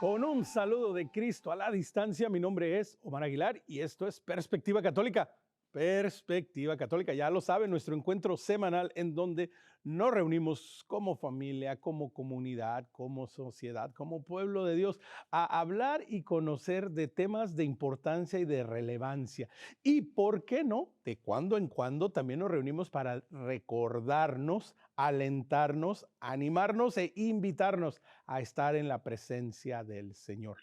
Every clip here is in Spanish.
Con un saludo de Cristo a la distancia, mi nombre es Omar Aguilar y esto es Perspectiva Católica. Perspectiva Católica, ya lo saben, nuestro encuentro semanal en donde nos reunimos como familia, como comunidad, como sociedad, como pueblo de Dios, a hablar y conocer de temas de importancia y de relevancia. Y por qué no, de cuando en cuando también nos reunimos para recordarnos, alentarnos, animarnos e invitarnos a estar en la presencia del Señor.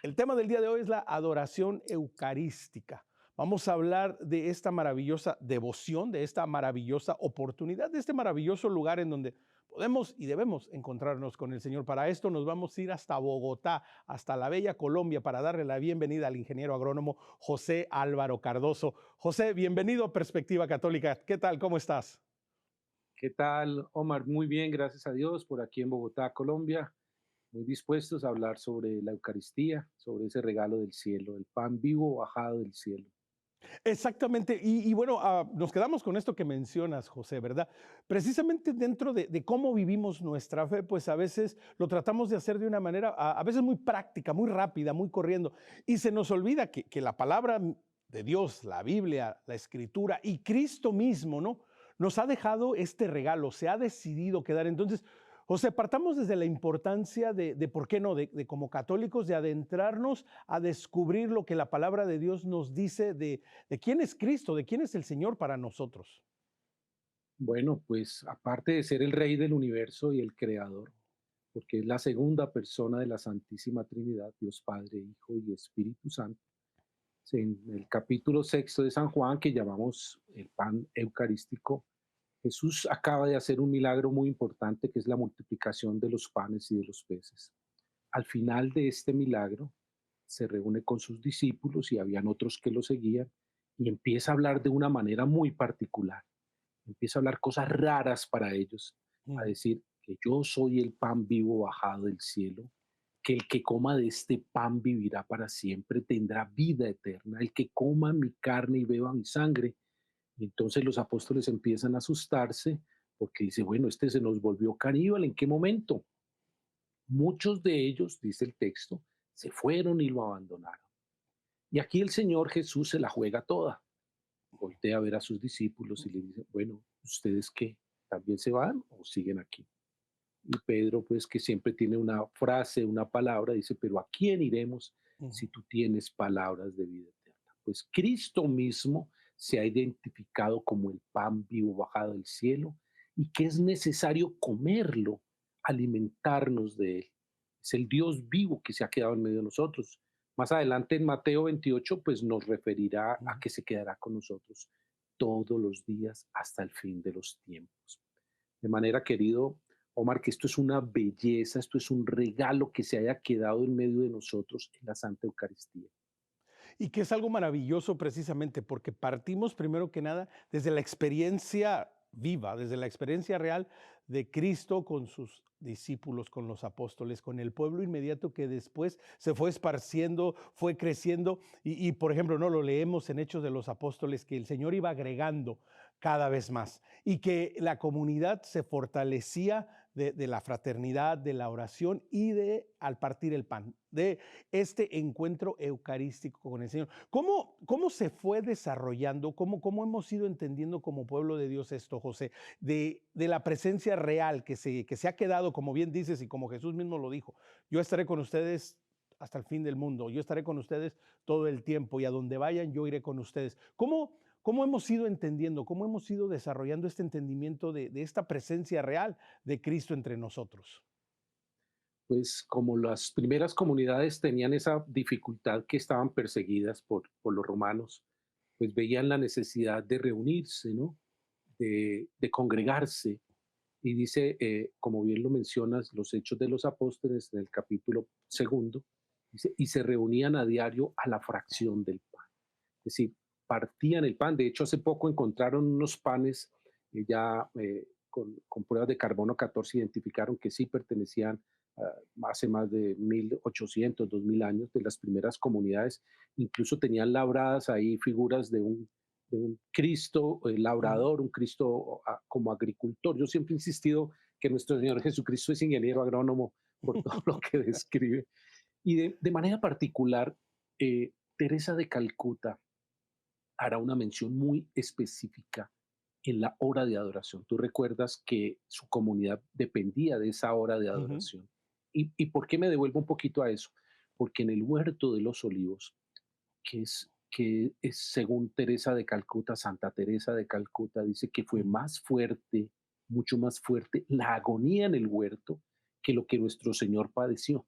El tema del día de hoy es la adoración eucarística. Vamos a hablar de esta maravillosa devoción, de esta maravillosa oportunidad, de este maravilloso lugar en donde podemos y debemos encontrarnos con el Señor. Para esto nos vamos a ir hasta Bogotá, hasta la bella Colombia, para darle la bienvenida al ingeniero agrónomo José Álvaro Cardoso. José, bienvenido a Perspectiva Católica. ¿Qué tal? ¿Cómo estás? ¿Qué tal, Omar? Muy bien, gracias a Dios, por aquí en Bogotá, Colombia, muy dispuestos a hablar sobre la Eucaristía, sobre ese regalo del cielo, el pan vivo bajado del cielo. Exactamente. Y bueno, nos quedamos con esto que mencionas, José, ¿verdad? Precisamente dentro de cómo vivimos nuestra fe, pues a veces lo tratamos de hacer de una manera, a veces muy práctica, muy rápida, muy corriendo. Y se nos olvida que la palabra de Dios, la Biblia, la Escritura y Cristo mismo, ¿no? Nos ha dejado este regalo, se ha decidido quedar. Entonces, José, partamos desde la importancia de ¿por qué no? De como católicos, de adentrarnos a descubrir lo que la palabra de Dios nos dice de quién es Cristo, de quién es el Señor para nosotros. Bueno, pues aparte de ser el Rey del universo y el Creador, porque es la segunda persona de la Santísima Trinidad, Dios Padre, Hijo y Espíritu Santo, en el capítulo sexto de San Juan, que llamamos el pan eucarístico, Jesús acaba de hacer un milagro muy importante que es la multiplicación de los panes y de los peces. Al final de este milagro, se reúne con sus discípulos y habían otros que lo seguían y empieza a hablar de una manera muy particular. Empieza a hablar cosas raras para ellos, a Mm. decir que yo soy el pan vivo bajado del cielo, que el que coma de este pan vivirá para siempre, tendrá vida eterna, el que coma mi carne y beba mi sangre. Y entonces los apóstoles empiezan a asustarse porque dice, bueno, este se nos volvió caníbal, ¿en qué momento? Muchos de ellos, dice el texto, se fueron y lo abandonaron. Y aquí el Señor Jesús se la juega toda. Voltea a ver a sus discípulos y le dice, bueno, ¿ustedes qué? ¿También se van o siguen aquí? Y Pedro, pues que siempre tiene una frase, una palabra, dice, pero ¿a quién iremos Mm. si tú tienes palabras de vida eterna? Pues Cristo mismo se ha identificado como el pan vivo bajado del cielo y que es necesario comerlo, alimentarnos de él. Es el Dios vivo que se ha quedado en medio de nosotros. Más adelante en Mateo 28, pues nos referirá a Mm. que se quedará con nosotros todos los días hasta el fin de los tiempos. De manera, querido Omar, que esto es una belleza, esto es un regalo que se haya quedado en medio de nosotros en la Santa Eucaristía. Y que es algo maravilloso precisamente porque partimos primero que nada desde la experiencia viva, desde la experiencia real de Cristo con sus discípulos, con los apóstoles, con el pueblo inmediato que después se fue esparciendo, fue creciendo y por ejemplo, no lo leemos en Hechos de los Apóstoles que el Señor iba agregando cada vez más y que la comunidad se fortalecía de la fraternidad, de la oración y de al partir el pan, de este encuentro eucarístico con el Señor. ¿Cómo se fue desarrollando? ¿Cómo hemos ido entendiendo como pueblo de Dios esto, José? De la presencia real que se ha quedado, como bien dices y como Jesús mismo lo dijo, yo estaré con ustedes hasta el fin del mundo, yo estaré con ustedes todo el tiempo y a donde vayan yo iré con ustedes. ¿Cómo hemos ido entendiendo, cómo hemos ido desarrollando este entendimiento de esta presencia real de Cristo entre nosotros? Pues como las primeras comunidades tenían esa dificultad que estaban perseguidas por los romanos, pues veían la necesidad de reunirse, ¿no? De congregarse. Y dice, como bien lo mencionas, los Hechos de los Apóstoles en el capítulo segundo, dice, y se reunían a diario a la fracción del pan. Es decir, partían el pan. De hecho, hace poco encontraron unos panes ya con pruebas de carbono 14, identificaron que sí pertenecían hace más de 1800, 2000 años, de las primeras comunidades. Incluso tenían labradas ahí figuras de un Cristo Ujú. labrador, un Cristo como agricultor. Yo siempre he insistido que nuestro Señor Jesucristo es ingeniero agrónomo por todo lo que describe. Y de manera particular, Teresa de Calcuta hará una mención muy específica en la hora de adoración. Tú recuerdas que su comunidad dependía de esa hora de Ujú, adoración. ¿Y por qué me devuelvo un poquito a eso? Porque en el huerto de los olivos, que es según Teresa de Calcuta, Santa Teresa de Calcuta, dice que fue ujú, más fuerte, mucho más fuerte, la agonía en el huerto que lo que nuestro Señor padeció.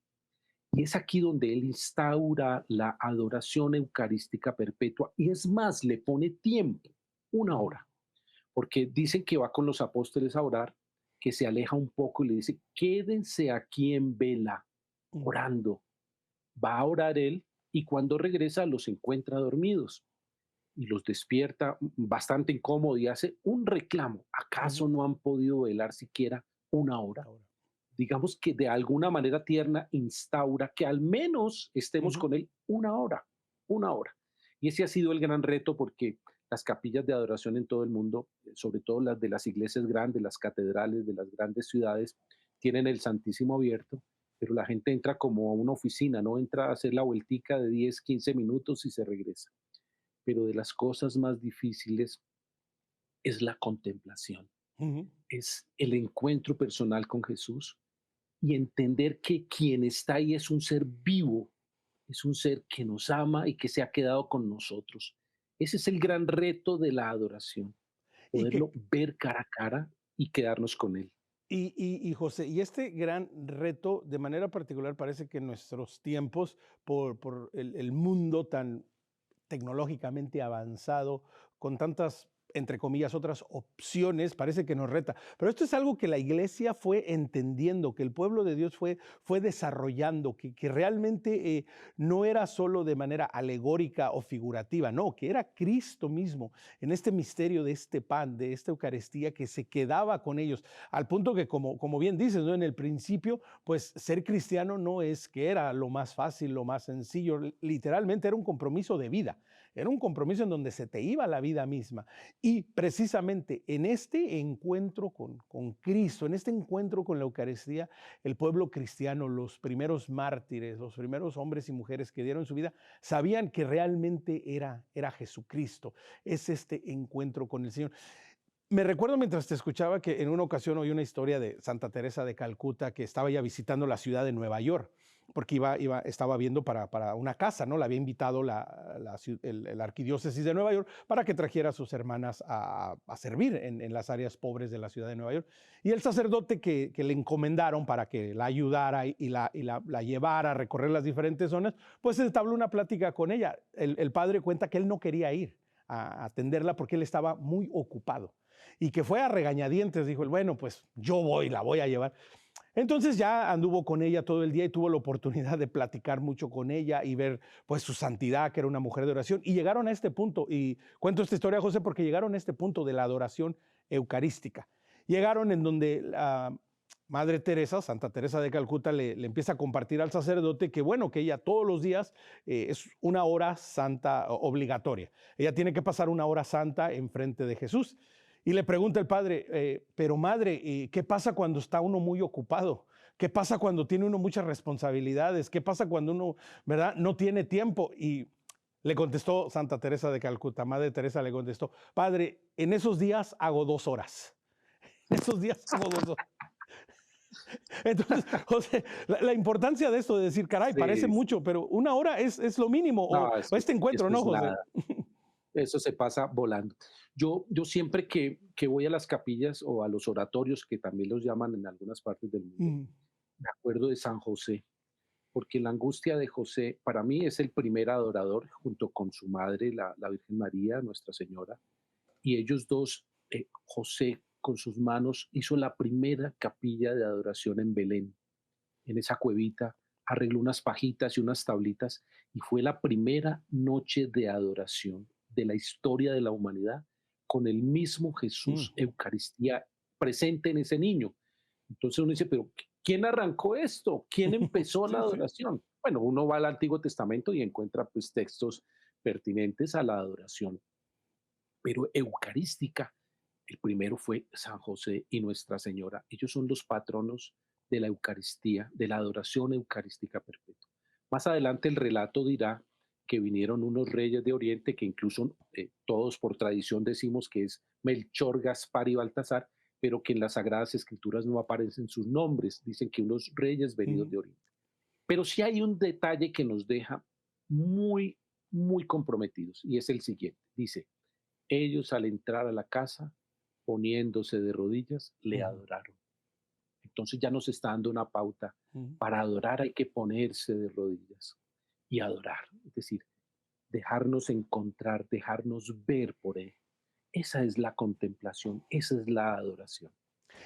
Y es aquí donde él instaura la adoración eucarística perpetua y es más, le pone tiempo, una ujú, hora, porque dicen que va con los apóstoles a orar, que se aleja un poco y le dice, quédense aquí en vela, ujú, orando. Va a orar él y cuando regresa los encuentra dormidos y los despierta bastante incómodo y hace un reclamo. ¿Acaso ujú. no han podido velar siquiera una hora? Ahora. Digamos que de alguna manera tierna instaura que al menos estemos Ujú, con él una hora, una hora. Y ese ha sido el gran reto porque las capillas de adoración en todo el mundo, sobre todo las de las iglesias grandes, las catedrales de las grandes ciudades, tienen el Santísimo abierto, pero la gente entra como a una oficina, no entra a hacer la vueltica de 10, 15 minutos y se regresa. Pero de las cosas más difíciles es la contemplación, ujú. es el encuentro personal con Jesús y entender que quien está ahí es un ser vivo, es un ser que nos ama y que se ha quedado con nosotros. Ese es el gran reto de la adoración, Y que poderlo ver cara a cara y quedarnos con él. y José, y este gran reto, de manera particular, parece que en nuestros tiempos, por el mundo tan tecnológicamente avanzado, con tantas, entre comillas, otras opciones, parece que nos reta. Pero esto es algo que la iglesia fue entendiendo, que el pueblo de Dios fue desarrollando, que realmente no era solo de manera alegórica o figurativa, no, que era Cristo mismo en este misterio de este pan, de esta Eucaristía, que se quedaba con ellos, al punto que, como bien dices, ¿no? En el principio, pues ser cristiano no es que era lo más fácil, lo más sencillo, literalmente era un compromiso de vida. Era un compromiso en donde se te iba la vida misma. Y precisamente en este encuentro con Cristo, en este encuentro con la Eucaristía, el pueblo cristiano, los primeros mártires, los primeros hombres y mujeres que dieron su vida, sabían que realmente era Jesucristo. Es este encuentro con el Señor. Me recuerdo mientras te escuchaba que en una ocasión oí una historia de Santa Teresa de Calcuta que estaba ya visitando la ciudad de Nueva York, porque estaba viendo para una casa, ¿no? La había invitado el arquidiócesis de Nueva York para que trajera a sus hermanas a servir en las áreas pobres de la ciudad de Nueva York. Y el sacerdote que le encomendaron para que la ayudara y la llevara a recorrer las diferentes zonas, pues entabló una plática con ella. El padre cuenta que él no quería ir a atenderla porque él estaba muy ocupado y que fue a regañadientes, dijo él, bueno, pues yo voy, la voy a llevar. Entonces ya anduvo con ella todo el día y tuvo la oportunidad de platicar mucho con ella y ver pues su santidad, que era una mujer de oración. Y llegaron a este punto, y cuento esta historia, José, porque llegaron a este punto de la adoración eucarística. Llegaron en donde la Madre Teresa, Santa Teresa de Calcuta, le empieza a compartir al sacerdote que bueno, que ella todos los días es una hora santa obligatoria. Ella tiene que pasar una hora santa enfrente de Jesús. Y le pregunta el padre, pero madre, ¿qué pasa cuando está uno muy ocupado? ¿Qué pasa cuando tiene uno muchas responsabilidades? ¿Qué pasa cuando uno, verdad, no tiene tiempo? Y le contestó Santa Teresa de Calcuta, Madre Teresa le contestó, padre, en esos días hago 2 horas. En esos días hago 2 horas. Entonces, José, la importancia de esto, de decir, caray, parece Sí, mucho, pero una hora es lo mínimo, no, o este encuentro, eso ¿no, es José? nada, eso se pasa volando. Yo siempre que voy a las capillas o a los oratorios, que también los llaman en algunas partes del mundo, Mm, me acuerdo de San José, porque la angustia de José para mí es el primer adorador junto con su madre, la Virgen María, Nuestra Señora, y ellos dos, José con sus manos hizo la primera capilla de adoración en Belén, en esa cuevita, arregló unas pajitas y unas tablitas y fue la primera noche de adoración de la historia de la humanidad con el mismo Jesús, ujú. Eucaristía presente en ese niño. Entonces uno dice, pero ¿quién arrancó esto? ¿Quién empezó la Sí, sí. adoración? Bueno, uno va al Antiguo Testamento y encuentra pues textos pertinentes a la adoración, pero eucarística, el primero fue San José y Nuestra Señora. Ellos son los patronos de la Eucaristía, de la adoración eucarística perpetua. Más adelante el relato dirá que vinieron unos reyes de Oriente que incluso todos por tradición decimos que es Melchor, Gaspar y Baltasar, pero que en las Sagradas Escrituras no aparecen sus nombres, dicen que unos reyes venidos Ujú, de Oriente. Pero sí hay un detalle que nos deja muy, muy comprometidos y es el siguiente. Dice, ellos al entrar a la casa, poniéndose de rodillas, le ujú, adoraron. Entonces ya nos está dando una pauta. ujú. Para adorar hay que ponerse de rodillas y adorar, es decir, dejarnos encontrar, dejarnos ver por Él. Esa es la contemplación, esa es la adoración.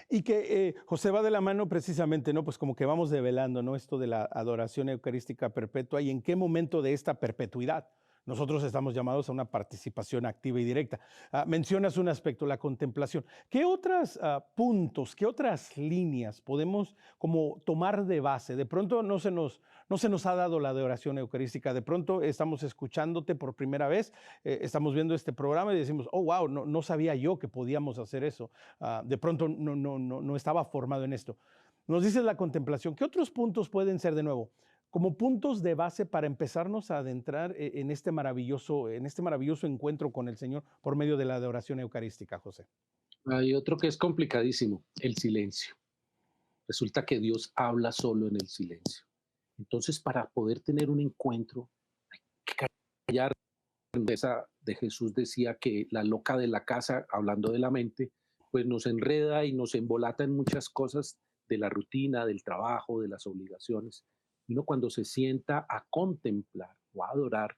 Y que José va de la mano precisamente, ¿no? Pues como que vamos develando, ¿no? Esto de la adoración eucarística perpetua y en qué momento de esta perpetuidad nosotros estamos llamados a una participación activa y directa. Mencionas un aspecto, la contemplación. ¿Qué otros puntos, qué otras líneas podemos como tomar de base? De pronto no se nos ha dado la adoración eucarística, de pronto estamos escuchándote por primera vez, estamos viendo este programa y decimos, oh, wow, no sabía yo que podíamos hacer eso. De pronto no estaba formado en esto. Nos dice la contemplación. ¿Qué otros puntos pueden ser de nuevo? Como puntos de base para empezarnos a adentrar en este maravilloso encuentro con el Señor por medio de la adoración eucarística, José. Hay otro que es complicadísimo, el silencio. Resulta que Dios habla solo en el silencio. Entonces, para poder tener un encuentro, hay que callar. Esa de Jesús decía que la loca de la casa, hablando de la mente, pues nos enreda y nos embolata en muchas cosas de la rutina, del trabajo, de las obligaciones. Y uno cuando se sienta a contemplar o a adorar,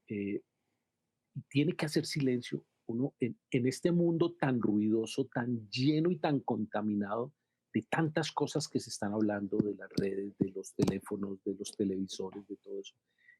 eh, tiene que hacer silencio. Uno en este mundo tan ruidoso, tan lleno y tan contaminado de tantas cosas que se están hablando de las redes, de los teléfonos, de los televisores, de todo eso,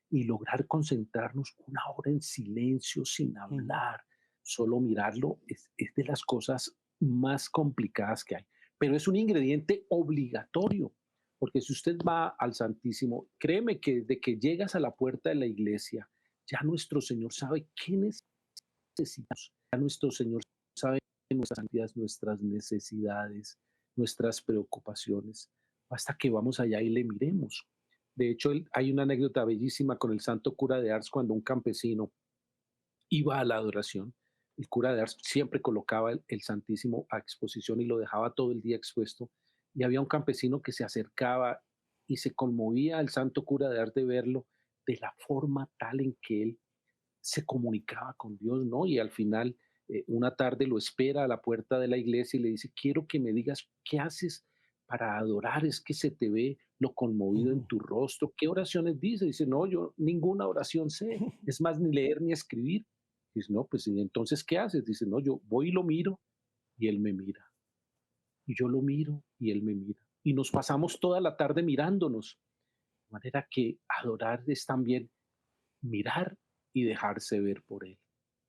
y lograr concentrarnos una hora en silencio, sin Ujú, hablar, solo mirarlo, es de las cosas más complicadas que hay. Pero es un ingrediente obligatorio, porque si usted va al Santísimo, créeme que desde que llegas a la puerta de la iglesia, ya nuestro Señor sabe qué necesitamos. Ya nuestro Señor sabe nuestras ansiedades, nuestras necesidades, nuestras preocupaciones. Basta que vamos allá y le miremos. De hecho, hay una anécdota bellísima con el santo cura de Ars cuando un campesino iba a la adoración. El cura de Ars siempre colocaba el Santísimo a exposición y lo dejaba todo el día expuesto. Y había un campesino que se acercaba y se conmovía al santo cura de Ars de verlo de la forma tal en que él se comunicaba con Dios, ¿no? Y al final, una tarde lo espera a la puerta de la iglesia y le dice, quiero que me digas qué haces para adorar, es que se te ve lo conmovido en ujú. tu rostro, ¿qué oraciones dice? Dice, no, yo ninguna oración sé, es más, ni leer ni escribir. Dice, no, pues ¿y entonces ¿qué haces? Dice, no, yo voy y lo miro y él me mira. Y yo lo miro y él me mira. Y nos pasamos toda la tarde mirándonos. De manera que adorar es también mirar y dejarse ver por él.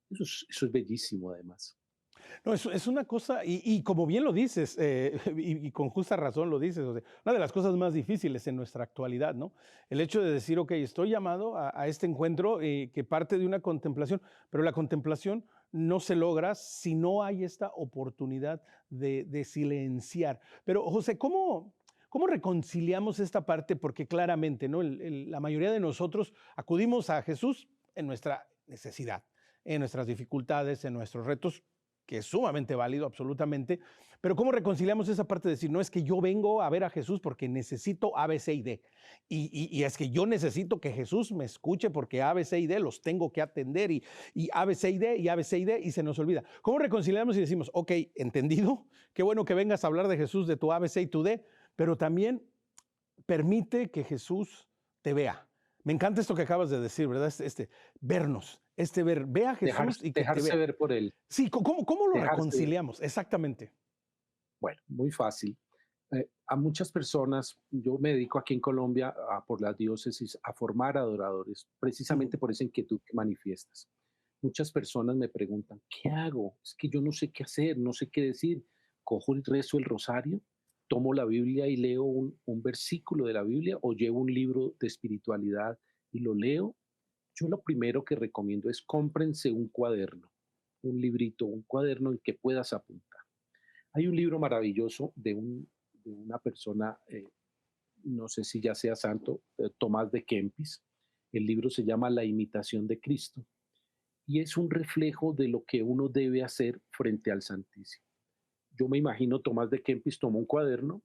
Eso es bellísimo además. No, es una cosa, y como bien lo dices, y con justa razón lo dices, o sea, una de las cosas más difíciles en nuestra actualidad, ¿no? El hecho de decir, ok, estoy llamado a este encuentro que parte de una contemplación, pero la contemplación no se logra si no hay esta oportunidad de silenciar. Pero José, ¿cómo reconciliamos esta parte? Porque claramente, ¿no? La mayoría de nosotros acudimos a Jesús en nuestra necesidad, en nuestras dificultades, en nuestros retos, que es sumamente válido, absolutamente, pero ¿cómo reconciliamos esa parte de decir, no es que yo vengo a ver a Jesús porque necesito A, B, C y D, y es que yo necesito que Jesús me escuche porque A, B, C y D los tengo que atender, y A, B, C y D, y A, B, C y D, y se nos olvida? ¿Cómo reconciliamos y decimos, ok, entendido, qué bueno que vengas a hablar de Jesús, de tu A, B, C y tu D, pero también permite que Jesús te vea? Me encanta esto que acabas de decir, ¿verdad? Vernos, ve a Jesús y que te Dejarse vea. ver por él, Sí, ¿cómo lo dejarse ver. reconciliamos? Exactamente. Bueno, muy fácil. A muchas personas, yo me dedico aquí en Colombia, por la diócesis, a formar adoradores, Ujú, precisamente por esa inquietud que manifiestas. Muchas personas me preguntan, ¿qué hago? Es que yo no sé qué hacer, no sé qué decir. Cojo el rezo, el rosario, tomo la Biblia y leo un versículo de la Biblia o llevo un libro de espiritualidad y lo leo. Yo lo primero que recomiendo es cómprense un cuaderno, un librito, un cuaderno en que puedas apuntar. Hay un libro maravilloso de una persona no sé si ya sea santo, Tomás de Kempis. El libro se llama La imitación de Cristo y es un reflejo de lo que uno debe hacer frente al Santísimo. Yo me imagino Tomás de Kempis tomó un cuaderno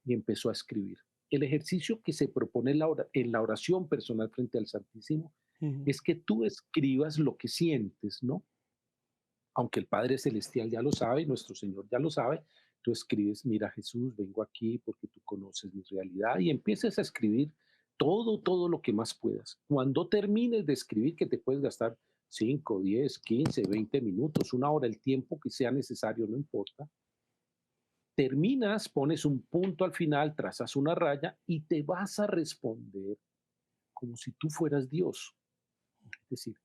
y empezó a escribir. El ejercicio que se propone en la oración personal frente al Santísimo Ujú, es que tú escribas lo que sientes, ¿no? Aunque el Padre Celestial ya lo sabe, nuestro Señor ya lo sabe, tú escribes, mira Jesús, vengo aquí porque tú conoces mi realidad y empieces a escribir todo lo que más puedas. Cuando termines de escribir, que te puedes gastar 5, 10, 15, 20 minutos, una hora, el tiempo que sea necesario, no importa. Terminas, pones un punto al final, trazas una raya y te vas a responder como si tú fueras Dios. Es decir,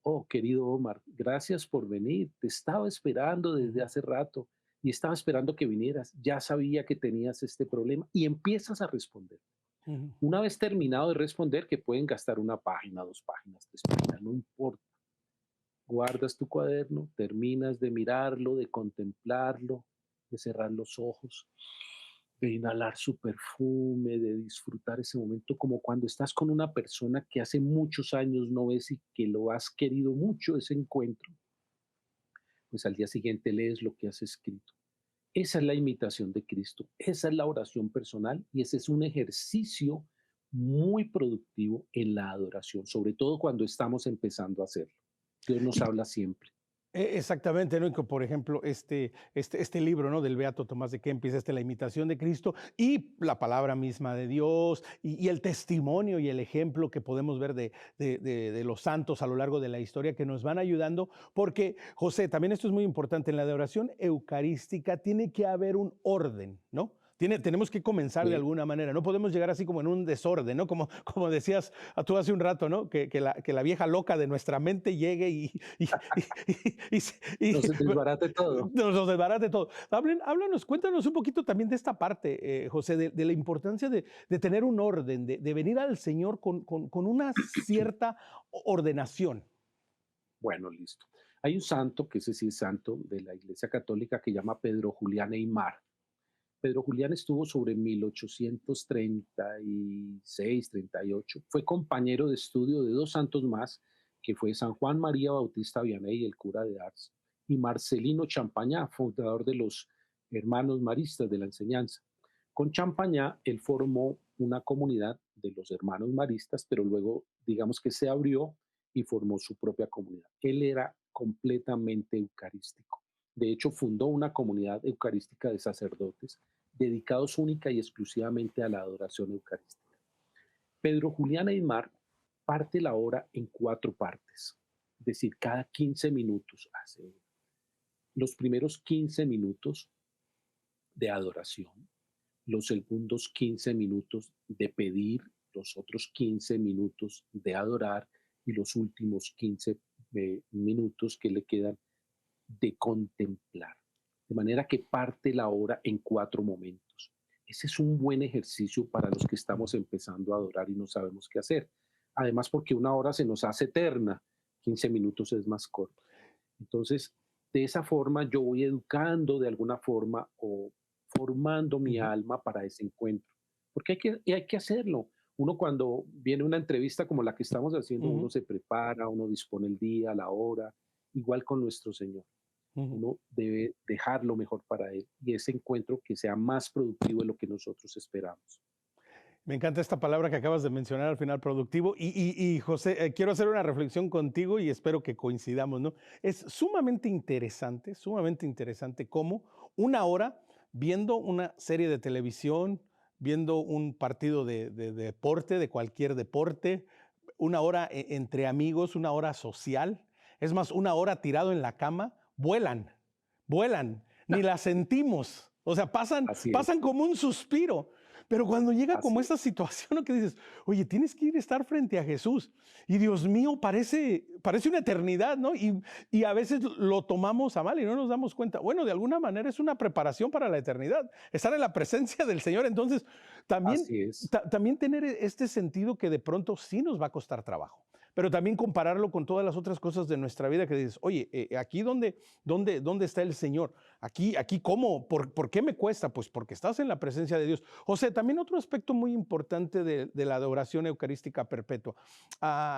oh, querido Omar, gracias por venir. Te estaba esperando desde ujú, hace rato y estaba esperando que vinieras. Ya sabía que tenías este problema y empiezas a responder. ujú. Una vez terminado de responder, que pueden gastar una página, 2 páginas, 3 páginas, no importa. Guardas tu cuaderno, terminas de mirarlo, de contemplarlo, de cerrar los ojos, de inhalar su perfume, de disfrutar ese momento como cuando estás con una persona que hace muchos años no ves y que lo has querido mucho ese encuentro, pues al día siguiente lees lo que has escrito. Esa es la imitación de Cristo, esa es la oración personal y ese es un ejercicio muy productivo en la adoración, sobre todo cuando estamos empezando a hacerlo. Dios nos habla siempre. Exactamente, ¿no? Y que, por ejemplo, este libro, ¿no? Del Beato Tomás de Kempis, La imitación de Cristo y la palabra misma de Dios y el testimonio y el ejemplo que podemos ver de los santos a lo largo de la historia que nos van ayudando, porque, José, también esto es muy importante, en la adoración eucarística tiene que haber un orden, ¿no? Tenemos que comenzar de Sí, alguna manera, no podemos llegar así como en un desorden, ¿no? Como decías tú hace un rato, ¿no? Que la vieja loca de nuestra mente llegue y no se desbarate todo. nos desbarate todo. Háblanos, cuéntanos un poquito también de esta parte, José, de la importancia de tener un orden, de venir al Señor con una cierta ordenación. Bueno, listo. Hay un santo, que ese sí es santo de la Iglesia Católica, que llama Pedro Julián Eymar. Pedro Julián estuvo sobre 1836, 38. Fue compañero de estudio de 2 santos más, que fue San Juan María Bautista Vianney, el cura de Ars, y Marcelino Champañá, fundador de los Hermanos Maristas de la Enseñanza. Con Champañá, él formó una comunidad de los Hermanos Maristas, pero luego, digamos que se abrió y formó su propia comunidad. Él era completamente eucarístico. De hecho, fundó una comunidad eucarística de sacerdotes dedicados única y exclusivamente a la adoración eucarística. Pedro Julián Aymar parte la hora en 4 partes, es decir, cada 15 minutos hace los primeros 15 minutos de adoración, los segundos 15 minutos de pedir, los otros 15 minutos de adorar y los últimos 15 minutos que le quedan de contemplar. De manera que parte la hora en 4 momentos. Ese es un buen ejercicio para los que estamos empezando a adorar y no sabemos qué hacer. Además, porque una hora se nos hace eterna, 15 minutos es más corto. Entonces, de esa forma yo voy educando de alguna forma o formando mi Ujú, alma para ese encuentro. Porque hay que hacerlo. Uno cuando viene una entrevista como la que estamos haciendo, ujú, uno se prepara, uno dispone el día, la hora, igual con nuestro Señor. ujú. Uno debe dejar lo mejor para Él y ese encuentro que sea más productivo de lo que nosotros esperamos. Me encanta esta palabra que acabas de mencionar al final, productivo. Y José, quiero hacer una reflexión contigo y espero que coincidamos, ¿no? Es sumamente interesante cómo una hora viendo una serie de televisión, viendo un partido de deporte, de cualquier deporte, una hora entre amigos, una hora social, es más, una hora tirado en la cama, vuelan, ni la sentimos. O sea, pasan, Así es, pasan como un suspiro. Pero cuando llega como así esta es, situación, ¿no? Que dices, oye, tienes que ir a estar frente a Jesús. Y Dios mío, parece una eternidad, ¿no? Y a veces lo tomamos a mal y no nos damos cuenta. Bueno, de alguna manera es una preparación para la eternidad, estar en la presencia del Señor. Entonces, también, así es, también tener este sentido que de pronto sí nos va a costar trabajo, pero también compararlo con todas las otras cosas de nuestra vida que dices, oye, aquí dónde está el Señor. Aquí ¿cómo? ¿Por qué me cuesta? Pues porque estás en la presencia de Dios. José, también otro aspecto muy importante de la adoración eucarística perpetua.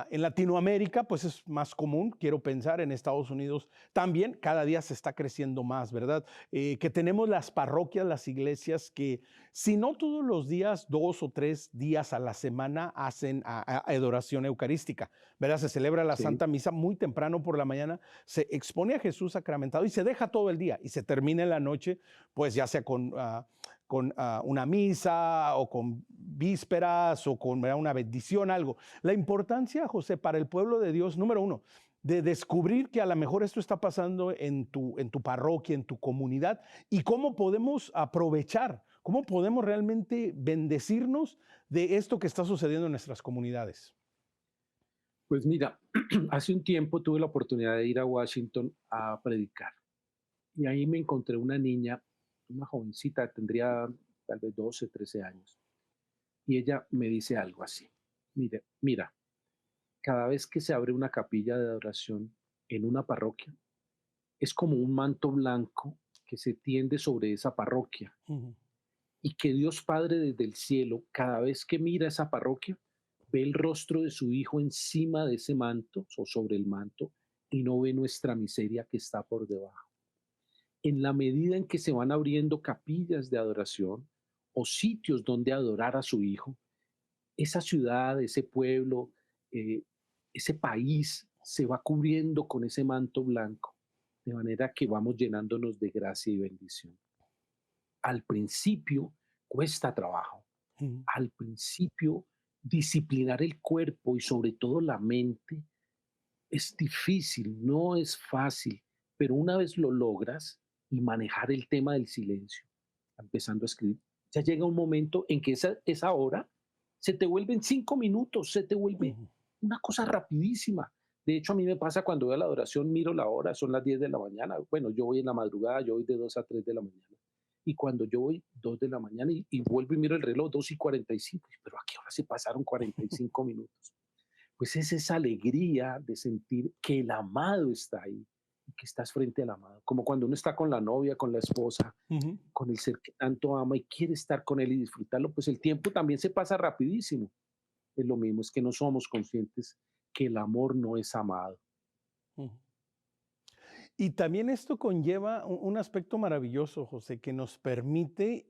En Latinoamérica, pues es más común, quiero pensar, en Estados Unidos también, cada día se está creciendo más, ¿verdad? Que tenemos las parroquias, las iglesias que, si no todos los días, 2 o 3 días a la semana hacen adoración eucarística, ¿verdad? Se celebra la Sí, Santa Misa muy temprano por la mañana, se expone a Jesús sacramentado y se deja todo el día y se termina en la noche, pues ya sea con una misa o con vísperas o con, ¿verdad?, una bendición, algo. La importancia, José, para el pueblo de Dios, número uno, de descubrir que a lo mejor esto está pasando en tu parroquia, en tu comunidad, y cómo podemos aprovechar, cómo podemos realmente bendecirnos de esto que está sucediendo en nuestras comunidades. pues mira, hace un tiempo tuve la oportunidad de ir a Washington a predicar y ahí me encontré una niña, una jovencita, tendría tal vez 12, 13 años, y ella me dice algo así: mira, cada vez que se abre una capilla de adoración en una parroquia, es como un manto blanco que se tiende sobre esa parroquia Ujú, y que Dios Padre desde el cielo, cada vez que mira esa parroquia, ve el rostro de su Hijo encima de ese manto o sobre el manto y no ve nuestra miseria que está por debajo. En la medida en que se van abriendo capillas de adoración o sitios donde adorar a su Hijo, esa ciudad, ese pueblo, eh, ese país se va cubriendo con ese manto blanco, de manera que vamos llenándonos de gracia y bendición. Al principio cuesta trabajo, ujú, al principio disciplinar el cuerpo y sobre todo la mente es difícil, no es fácil, pero una vez lo logras y manejar el tema del silencio, empezando a escribir, ya llega un momento en que esa hora se te vuelven 5 minutos, se te vuelve ujú. una cosa rapidísima. De hecho, a mí me pasa cuando voy a la adoración, miro la hora, son las 10 de la mañana. Bueno, yo voy en la madrugada, yo voy de 2 a 3 de la mañana. Y cuando yo voy 2 de la mañana y vuelvo y miro el reloj, 2:45, pero ¿a qué hora se pasaron 45 minutos? Pues es esa alegría de sentir que el amado está ahí y que estás frente al amado, como cuando uno está con la novia, con la esposa, Ujú. con el ser que tanto ama y quiere estar con él y disfrutarlo, pues el tiempo también se pasa rapidísimo. Es lo mismo, es que no somos conscientes que el amor no es amado. Ujú. Y también esto conlleva un aspecto maravilloso, José, que nos permite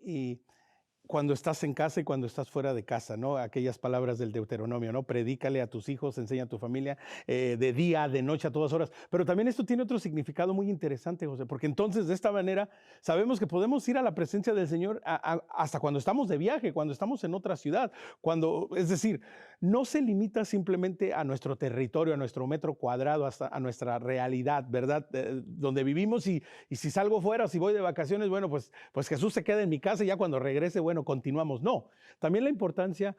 cuando estás en casa y cuando estás fuera de casa, ¿no? Aquellas palabras del Deuteronomio, ¿no? Predícale a tus hijos, enseña a tu familia, de día, de noche, a todas horas. Pero también esto tiene otro significado muy interesante, José, porque entonces de esta manera sabemos que podemos ir a la presencia del Señor hasta cuando estamos de viaje, cuando estamos en otra ciudad, es decir, no se limita simplemente a nuestro territorio, a nuestro metro cuadrado, hasta a nuestra realidad, ¿verdad? Donde vivimos y si salgo fuera, si voy de vacaciones, bueno, pues Jesús se queda en mi casa y ya cuando regrese, bueno, continuamos. No, también la importancia,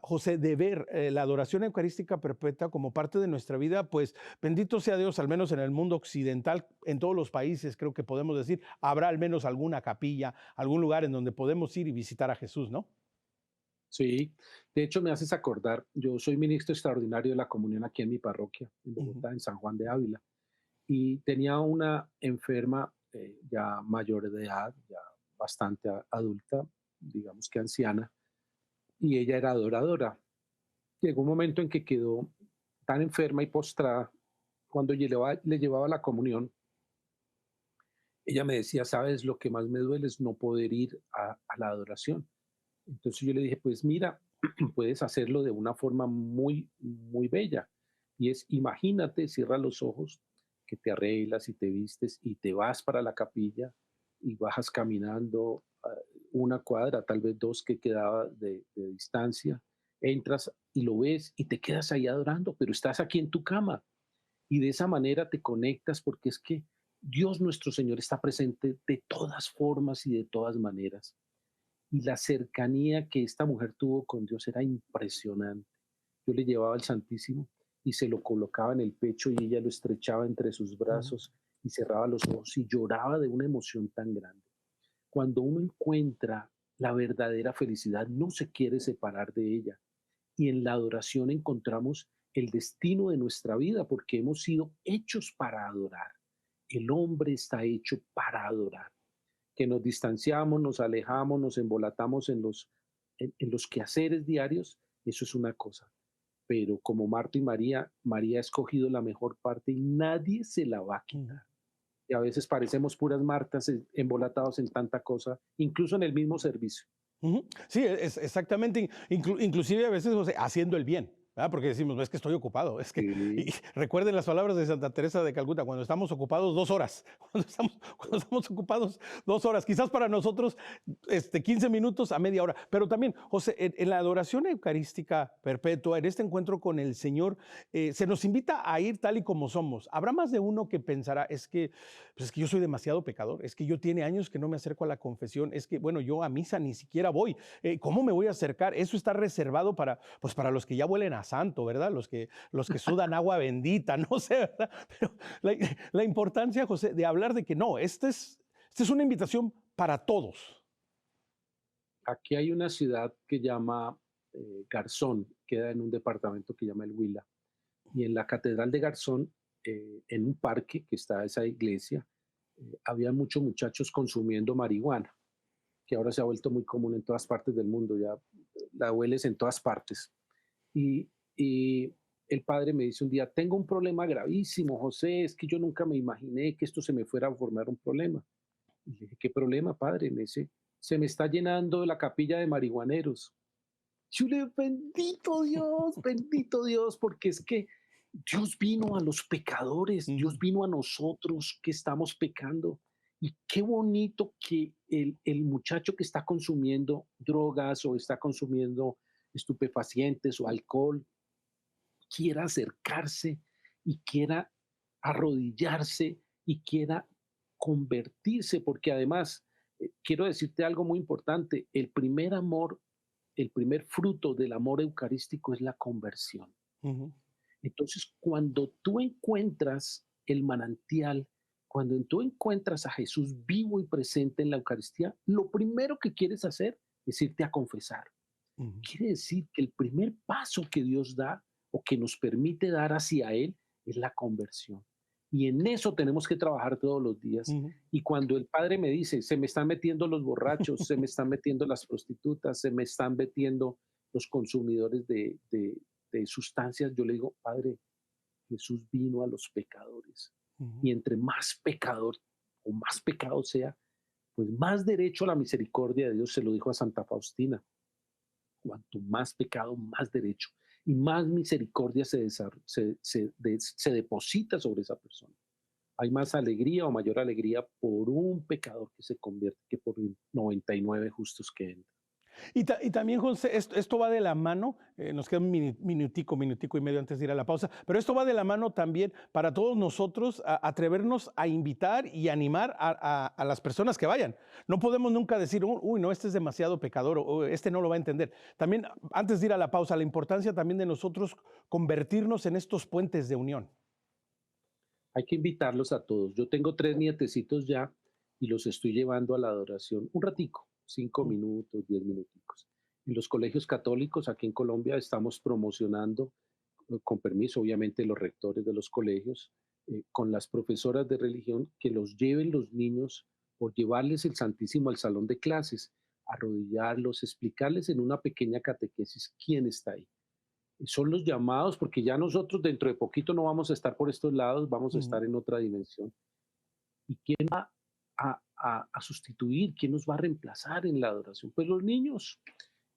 José, de ver la adoración eucarística perpetua como parte de nuestra vida, pues bendito sea Dios, al menos en el mundo occidental, en todos los países, creo que podemos decir, habrá al menos alguna capilla, algún lugar en donde podemos ir y visitar a Jesús, ¿no? Sí, de hecho me haces acordar, yo soy ministro extraordinario de la comunión aquí en mi parroquia, en Ujú, Bogotá, en San Juan de Ávila, y tenía una enferma ya mayor de edad, ya bastante adulta, digamos que anciana, y ella era adoradora. Llegó un momento en que quedó tan enferma y postrada, cuando le llevaba la comunión, ella me decía, sabes, lo que más me duele es no poder ir a la adoración. Entonces yo le dije, pues mira, puedes hacerlo de una forma muy, muy bella. Y es, imagínate, cierra los ojos, que te arreglas y te vistes y te vas para la capilla y bajas caminando una cuadra, tal vez dos que quedaba de distancia, entras y lo ves y te quedas ahí adorando, pero estás aquí en tu cama y de esa manera te conectas porque es que Dios nuestro Señor está presente de todas formas y de todas maneras. Y la cercanía que esta mujer tuvo con Dios era impresionante. Yo le llevaba el Santísimo y se lo colocaba en el pecho y ella lo estrechaba entre sus ujú, brazos y cerraba los ojos y lloraba de una emoción tan grande. Cuando uno encuentra la verdadera felicidad, no se quiere separar de ella. Y en la adoración encontramos el destino de nuestra vida porque hemos sido hechos para adorar. El hombre está hecho para adorar. que nos distanciamos, nos alejamos, nos embolatamos en los quehaceres diarios, eso es una cosa. Pero como Marta y María, María ha escogido la mejor parte y nadie se la va a Ujú. quitar. Y a veces parecemos puras Martas embolatados en tanta cosa, incluso en el mismo servicio. Ujú. Sí, exactamente. Inclusive a veces, José, haciendo el bien, ¿verdad? Porque decimos, no es que estoy ocupado, es que, y Sí, recuerden las palabras de Santa Teresa de Calcuta, cuando estamos ocupados 2 horas, cuando estamos ocupados 2 horas, quizás para nosotros 15 minutos a media hora, pero también, José, en la adoración eucarística perpetua, en este encuentro con el Señor, se nos invita a ir tal y como somos. Habrá más de uno que pensará, pues es que yo soy demasiado pecador, es que yo tiene años que no me acerco a la confesión, es que, bueno, yo a misa ni siquiera voy. ¿Cómo me voy a acercar? Eso está reservado para, pues para los que ya huelen a santo, ¿verdad? Los que sudan agua bendita, no sé, ¿verdad? Pero la, la importancia, José, de hablar de que no, esta es una invitación para todos. aquí hay una ciudad que llama Garzón, queda en un departamento que llama el Huila. Y en la Catedral de Garzón, en un parque que está esa iglesia, había muchos muchachos consumiendo marihuana, que ahora se ha vuelto muy común en todas partes del mundo, ya la hueles en todas partes. Y el padre me dice un día, tengo un problema gravísimo, José, es que yo nunca me imaginé que esto se me fuera a formar un problema. Y le dije, ¿qué problema, padre? Me dice, se me está llenando la capilla de marihuaneros. Yo le digo, bendito Dios, porque es que Dios vino a los pecadores, Dios Ujú, vino a nosotros que estamos pecando. Y qué bonito que el muchacho que está consumiendo drogas o está consumiendo estupefacientes o alcohol quiera acercarse y quiera arrodillarse y quiera convertirse, porque además, quiero decirte algo muy importante, el primer amor, el primer fruto del amor eucarístico es la conversión. ujú, Entonces, cuando tú encuentras el manantial, cuando tú encuentras a Jesús vivo y presente en la Eucaristía, lo primero que quieres hacer es irte a confesar. ujú, Quiere decir que el primer paso que Dios da o que nos permite dar hacia Él es la conversión. Y en eso tenemos que trabajar todos los días. ujú. Y cuando el Padre me dice, se me están metiendo los borrachos, se me están metiendo las prostitutas, se me están metiendo los consumidores de sustancias, yo le digo, Padre, Jesús vino a los pecadores. Ujú. Y entre más pecador o más pecado sea, pues más derecho a la misericordia de Dios, se lo dijo a Santa Faustina. Cuanto más pecado, más derecho y más misericordia se deposita sobre esa persona. Hay más alegría o mayor alegría por un pecador que se convierte que por 99 justos que entran. Y también, José, esto va de la mano, nos queda un minutico y medio antes de ir a la pausa, pero esto va de la mano también para todos nosotros a atrevernos a invitar y animar a las personas que vayan. No podemos nunca decir, uy, no, este es demasiado pecador o este no lo va a entender. También, antes de ir a la pausa, la importancia también de nosotros convertirnos en estos puentes de unión. Hay que invitarlos a todos. Yo tengo 3 nietecitos ya y los estoy llevando a la adoración un ratico, 5 Mm, minutos, 10 minuticos. En los colegios católicos aquí en Colombia estamos promocionando, con permiso obviamente de los rectores de los colegios, con las profesoras de religión, que los lleven los niños o llevarles el Santísimo al salón de clases, arrodillarlos, explicarles en una pequeña catequesis quién está ahí. Son los llamados, porque ya nosotros dentro de poquito no vamos a estar por estos lados, vamos a ujú. estar en otra dimensión. ¿Y quién va a sustituir? ¿Quién nos va a reemplazar en la adoración? Pues los niños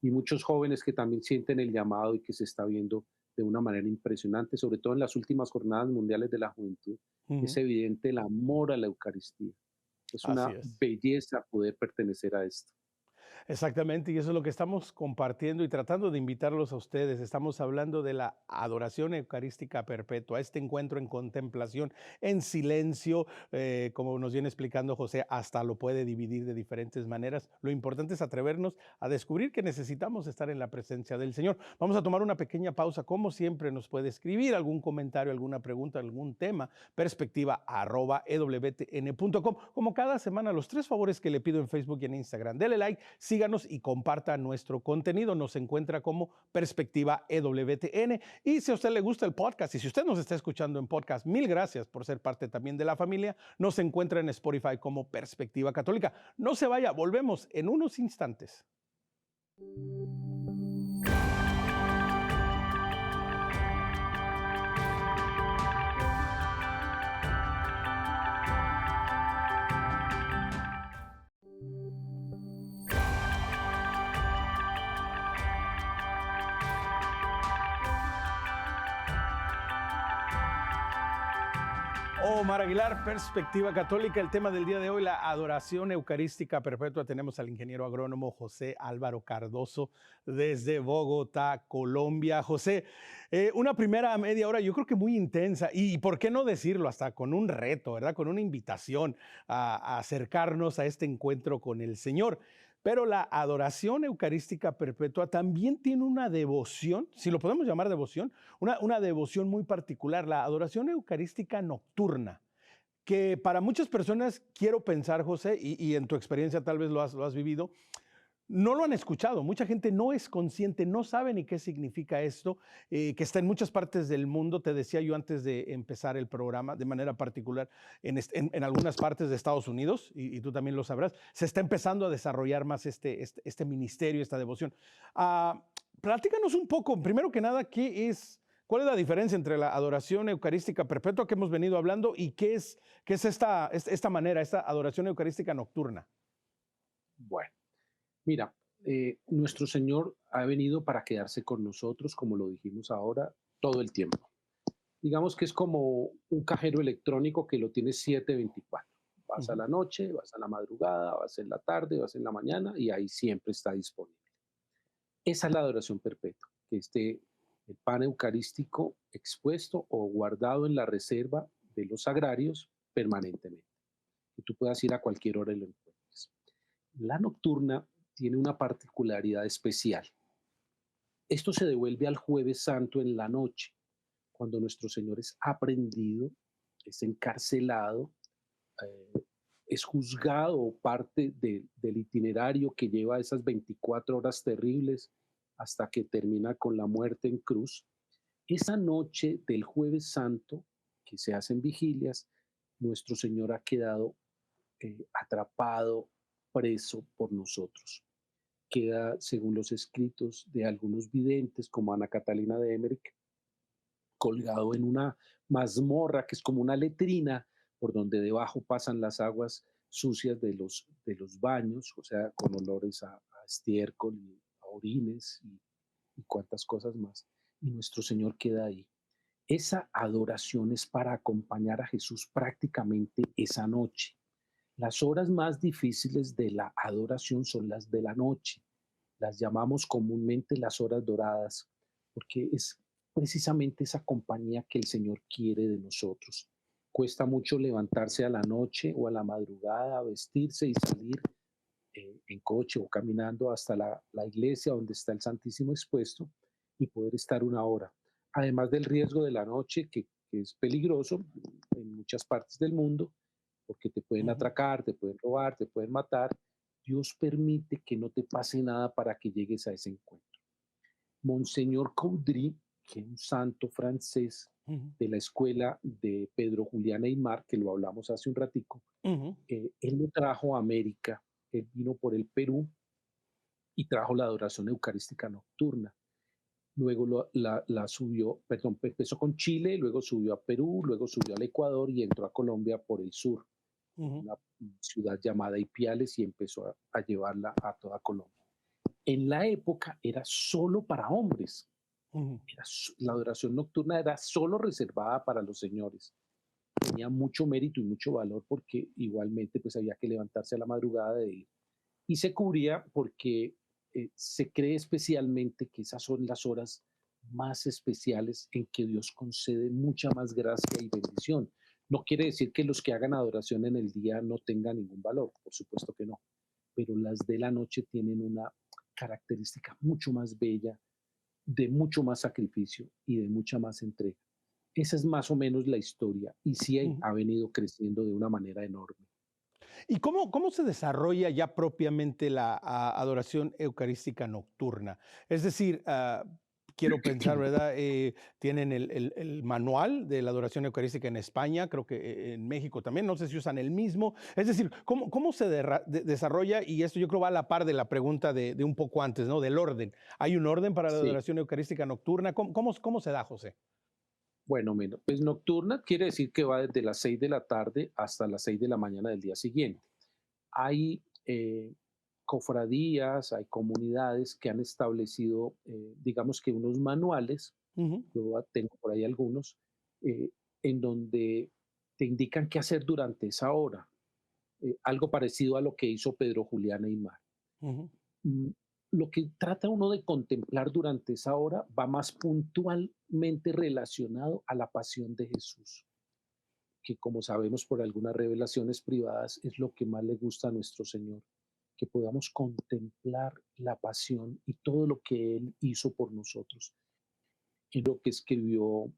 y muchos jóvenes que también sienten el llamado y que se está viendo de una manera impresionante, sobre todo en las últimas jornadas mundiales de la juventud. Es Ujú. evidente el amor a la Eucaristía. Es Así una es. belleza poder pertenecer a esto. Exactamente, y eso es lo que estamos compartiendo y tratando de invitarlos a ustedes. Estamos hablando de la adoración eucarística perpetua, este encuentro en contemplación, en silencio, como nos viene explicando José, hasta lo puede dividir de diferentes maneras. Lo importante es atrevernos a descubrir que necesitamos estar en la presencia del Señor. Vamos a tomar una pequeña pausa. Como siempre, nos puede escribir algún comentario, alguna pregunta, algún tema, perspectiva@ewtn.com. Como cada semana, los 3 favores que le pido en Facebook y en Instagram. Dele like, siga síganos y comparta nuestro contenido. Nos encuentra como Perspectiva EWTN. Y si a usted le gusta el podcast y si usted nos está escuchando en podcast, mil gracias por ser parte también de la familia. Nos encuentra en Spotify como Perspectiva Católica. No se vaya, volvemos en unos instantes. Omar Aguilar, Perspectiva Católica. El tema del día de hoy, la adoración eucarística perpetua. Tenemos al ingeniero agrónomo José Álvaro Cardoso desde Bogotá, Colombia. José, una primera media hora yo creo que muy intensa y por qué no decirlo, hasta con un reto, ¿verdad? Con una invitación a acercarnos a este encuentro con el Señor. Pero la adoración eucarística perpetua también tiene una devoción, si lo podemos llamar devoción, una devoción muy particular, la adoración eucarística nocturna, que para muchas personas, quiero pensar, José, y en tu experiencia tal vez lo has vivido, no lo han escuchado. Mucha gente no es consciente, no sabe ni qué significa esto, que está en muchas partes del mundo. Te decía yo antes de empezar el programa, de manera particular, en algunas partes de Estados Unidos, y tú también lo sabrás, se está empezando a desarrollar más este ministerio, esta devoción. Platícanos un poco, primero que nada, ¿cuál es la diferencia entre la adoración eucarística perpetua que hemos venido hablando y qué es esta manera, esta adoración eucarística nocturna? Bueno, mira, nuestro Señor ha venido para quedarse con nosotros, como lo dijimos ahora, todo el tiempo. Digamos que es como un cajero electrónico que lo tiene 7/24. Vas a Ujú. la noche, vas a la madrugada, vas en la tarde, vas en la mañana y ahí siempre está disponible. Esa es la adoración perpetua, que esté el pan eucarístico expuesto o guardado en la reserva de los sagrarios permanentemente, que tú puedas ir a cualquier hora y lo encuentres. La nocturna tiene una particularidad especial. Esto se devuelve al Jueves Santo en la noche, cuando nuestro Señor es aprendido, es encarcelado, eh, es juzgado o parte del itinerario que lleva esas 24 horas terribles hasta que termina con la muerte en cruz. Esa noche del Jueves Santo, que se hacen vigilias, nuestro Señor ha quedado atrapado, preso por nosotros. Queda, según los escritos de algunos videntes, como Ana Catalina de Emmerich, colgado en una mazmorra que es como una letrina por donde debajo pasan las aguas sucias de los baños, o sea, con olores a estiércol y a orines y cuantas cosas más. Y nuestro Señor queda ahí. Esa adoración es para acompañar a Jesús prácticamente esa noche. Las horas más difíciles de la adoración son las de la noche. Las llamamos comúnmente las horas doradas, porque es precisamente esa compañía que el Señor quiere de nosotros. Cuesta mucho levantarse a la noche o a la madrugada, vestirse y salir en coche o caminando hasta la iglesia donde está el Santísimo expuesto y poder estar una hora. Además del riesgo de la noche, que es peligroso en muchas partes del mundo, porque te pueden Ujú. atracar, te pueden robar, te pueden matar. Dios permite que no te pase nada para que llegues a ese encuentro. Monseñor Coudry, que es un santo francés Ujú. de la escuela de Pedro Julián Aymar, que lo hablamos hace un ratico, Ujú. él lo trajo a América, él vino por el Perú y trajo la adoración eucarística nocturna. Luego la subió, perdón, empezó con Chile, luego subió a Perú, luego subió al Ecuador y entró a Colombia por el sur, Ujú. una ciudad llamada Ipiales, y empezó a llevarla a toda Colombia. En la época era solo para hombres, Ujú. la adoración nocturna era solo reservada para los señores. Tenía mucho mérito y mucho valor porque igualmente pues había que levantarse a la madrugada de ir. Y se cubría porque se cree especialmente que esas son las horas más especiales en que Dios concede mucha más gracia y bendición. No quiere decir que los que hagan adoración en el día no tengan ningún valor, por supuesto que no, pero las de la noche tienen una característica mucho más bella, de mucho más sacrificio y de mucha más entrega. Esa es más o menos la historia y sí Ujú. ha venido creciendo de una manera enorme. ¿Y cómo se desarrolla ya propiamente la adoración eucarística nocturna? Es decir, quiero pensar, ¿verdad? Tienen el manual de la adoración eucarística en España, creo que en México también, no sé si usan el mismo. Es decir, ¿cómo se desarrolla? Y esto yo creo va a la par de la pregunta de un poco antes, ¿no? Del orden. ¿Hay un orden para la Sí. adoración eucarística nocturna? ¿Cómo se da, José? Bueno, mira, pues nocturna quiere decir que va desde las 6 de la tarde hasta las 6 de la mañana del día siguiente. Hay cofradías, hay comunidades que han establecido, digamos que unos manuales, Ujú, yo tengo por ahí algunos, eh, en donde te indican qué hacer durante esa hora, algo parecido a lo que hizo Pedro Julián Eymar. ujú, Mm, Lo que trata uno de contemplar durante esa hora va más puntualmente relacionado a la pasión de Jesús, que como sabemos por algunas revelaciones privadas es lo que más le gusta a nuestro Señor, que podamos contemplar la pasión y todo lo que Él hizo por nosotros. Y lo que escribió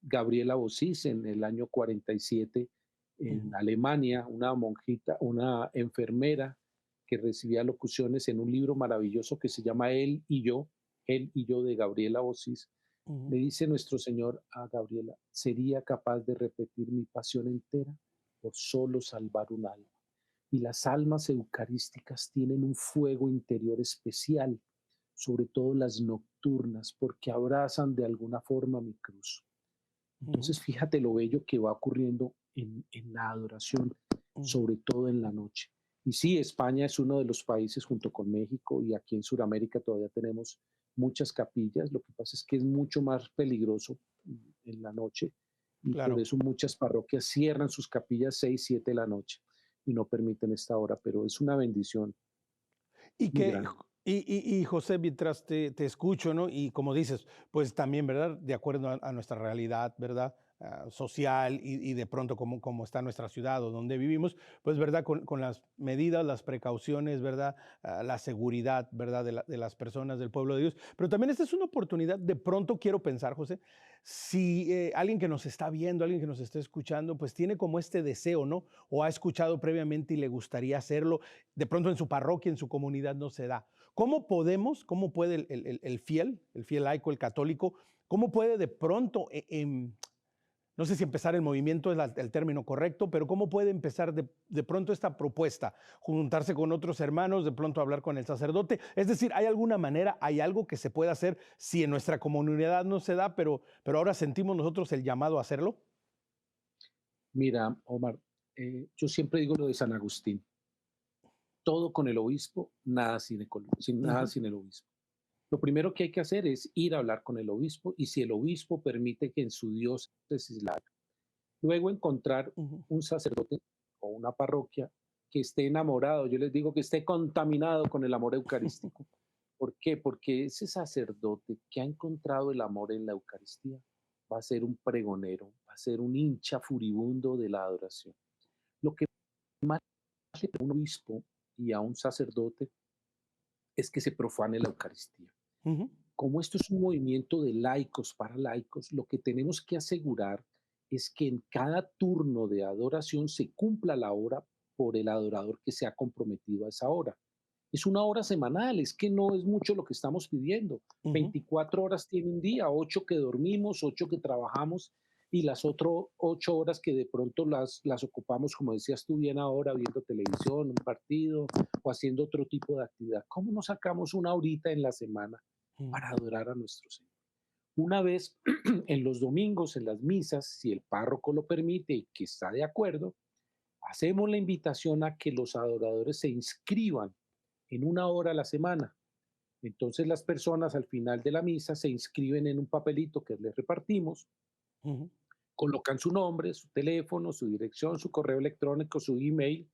Gabriela Bossis en el año 47 en ujú, Alemania, una monjita, una enfermera que recibía locuciones en un libro maravilloso que se llama Él y yo de Gabriela Bossis. ujú, Le dice nuestro Señor a Gabriela, ¿sería capaz de repetir mi pasión entera por solo salvar un alma? Y las almas eucarísticas tienen un fuego interior especial, sobre todo las nocturnas, porque abrazan de alguna forma mi cruz. ujú, Entonces, fíjate lo bello que va ocurriendo en la adoración, ujú. sobre todo en la noche. Y sí, España es uno de los países junto con México y aquí en Sudamérica todavía tenemos muchas capillas. Lo que pasa es que es mucho más peligroso en la noche y por Claro. eso muchas parroquias cierran sus capillas 6, 7 de la noche y no permiten esta hora, pero es una bendición Y muy que, grande. y José, mientras te escucho, ¿no? Y como dices, pues también, ¿verdad? De acuerdo a nuestra realidad, ¿verdad? Social y de pronto como está nuestra ciudad o donde vivimos, pues, ¿verdad? Con las medidas, las precauciones, ¿verdad? La seguridad, ¿verdad? De las personas del pueblo de Dios. Pero también esta es una oportunidad, de pronto quiero pensar, José, si alguien que nos está viendo, alguien que nos está escuchando, pues tiene como este deseo, ¿no? O ha escuchado previamente y le gustaría hacerlo, de pronto en su parroquia, en su comunidad no se da. Cómo puede el fiel laico, el católico, cómo puede de pronto, no sé si empezar el movimiento es el término correcto, pero cómo puede empezar de pronto esta propuesta, juntarse con otros hermanos, de pronto hablar con el sacerdote? Es decir, ¿hay alguna manera, hay algo que se pueda hacer si en nuestra comunidad no se da, pero ahora sentimos nosotros el llamado a hacerlo? Mira, Omar, yo siempre digo lo de San Agustín, todo con el obispo, nada sin nada Ujú, sin el obispo. Lo primero que hay que hacer es ir a hablar con el obispo y si el obispo permite que en su diócesis la haga. Luego encontrar ujú, un sacerdote o una parroquia que esté enamorado, yo les digo que esté contaminado con el amor eucarístico. ¿Por qué? Porque ese sacerdote que ha encontrado el amor en la Eucaristía va a ser un pregonero, va a ser un hincha furibundo de la adoración. Lo que más le a un obispo y a un sacerdote es que se profane la Eucaristía. ujú, Como esto es un movimiento de laicos para laicos, lo que tenemos que asegurar es que en cada turno de adoración se cumpla la hora por el adorador que se ha comprometido a esa hora. Es una hora semanal, es que no es mucho lo que estamos pidiendo. ujú, 24 horas tiene un día, 8 que dormimos, 8 que trabajamos y las otras 8 horas que de pronto las ocupamos, como decías tú bien ahora, viendo televisión, un partido o haciendo otro tipo de actividad. ¿Cómo nos sacamos una horita en la semana ujú, para adorar a nuestro Señor? Una vez en los domingos, en las misas, si el párroco lo permite y que está de acuerdo, hacemos la invitación a que los adoradores se inscriban en una hora a la semana. Entonces las personas al final de la misa se inscriben en un papelito que les repartimos, ujú, colocan su nombre, su teléfono, su dirección, su correo electrónico, su email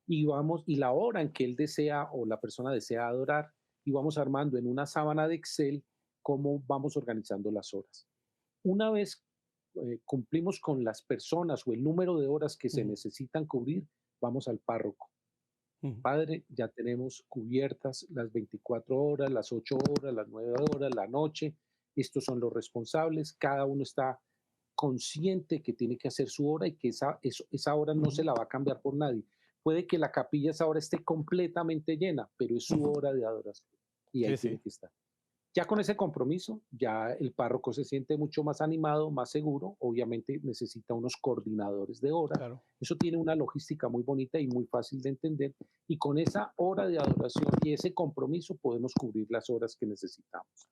y vamos y la hora en que él desea o la persona desea adorar y vamos armando en una sábana de Excel cómo vamos organizando las horas. Una vez cumplimos con las personas o el número de horas que se ujú, necesitan cubrir, vamos al párroco. ujú, Padre, ya tenemos cubiertas las 24 horas, las 8 horas, las 9 horas, la noche. Estos son los responsables. Cada uno está consciente que tiene que hacer su hora y que esa hora no ujú. se la va a cambiar por nadie. Puede que la capilla esa hora esté completamente llena, pero es su Ujú. hora de adoración y ahí Sí, tiene sí, que estar. Ya con ese compromiso, ya el párroco se siente mucho más animado, más seguro. Obviamente necesita unos coordinadores de hora. claro. Eso tiene una logística muy bonita y muy fácil de entender. Y con esa hora de adoración y ese compromiso podemos cubrir las horas que necesitamos.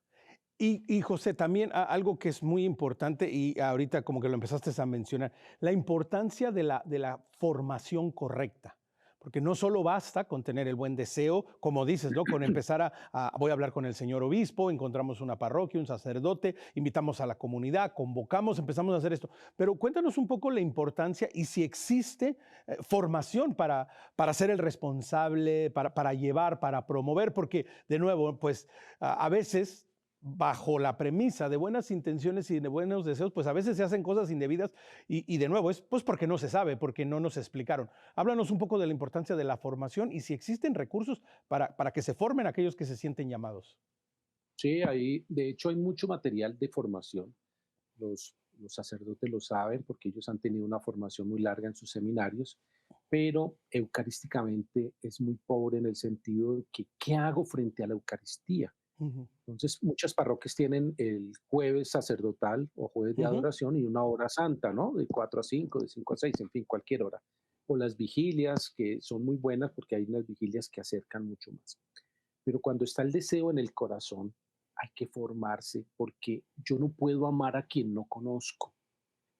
Y José, también algo que es muy importante y ahorita como que lo empezaste a mencionar, la importancia de la formación correcta. Porque no solo basta con tener el buen deseo, como dices, ¿no? Con empezar voy a hablar con el señor obispo, encontramos una parroquia, un sacerdote, invitamos a la comunidad, convocamos, empezamos a hacer esto. Pero cuéntanos un poco la importancia y si existe formación para ser el responsable, para llevar, para promover, porque de nuevo, pues a veces bajo la premisa de buenas intenciones y de buenos deseos, pues a veces se hacen cosas indebidas y de nuevo es pues porque no se sabe, porque no nos explicaron. Háblanos un poco de la importancia de la formación y si existen recursos para que se formen aquellos que se sienten llamados. Sí, ahí, de hecho, hay mucho material de formación. Los sacerdotes lo saben porque ellos han tenido una formación muy larga en sus seminarios, pero eucarísticamente es muy pobre en el sentido de que, ¿qué hago frente a la Eucaristía? Ujú, Entonces, muchas parroquias tienen el jueves sacerdotal o jueves de ujú, adoración y una hora santa, ¿no? De 4 a 5, de 5 a 6, en fin, cualquier hora. O las vigilias, que son muy buenas porque hay unas vigilias que acercan mucho más. Pero cuando está el deseo en el corazón, hay que formarse porque yo no puedo amar a quien no conozco.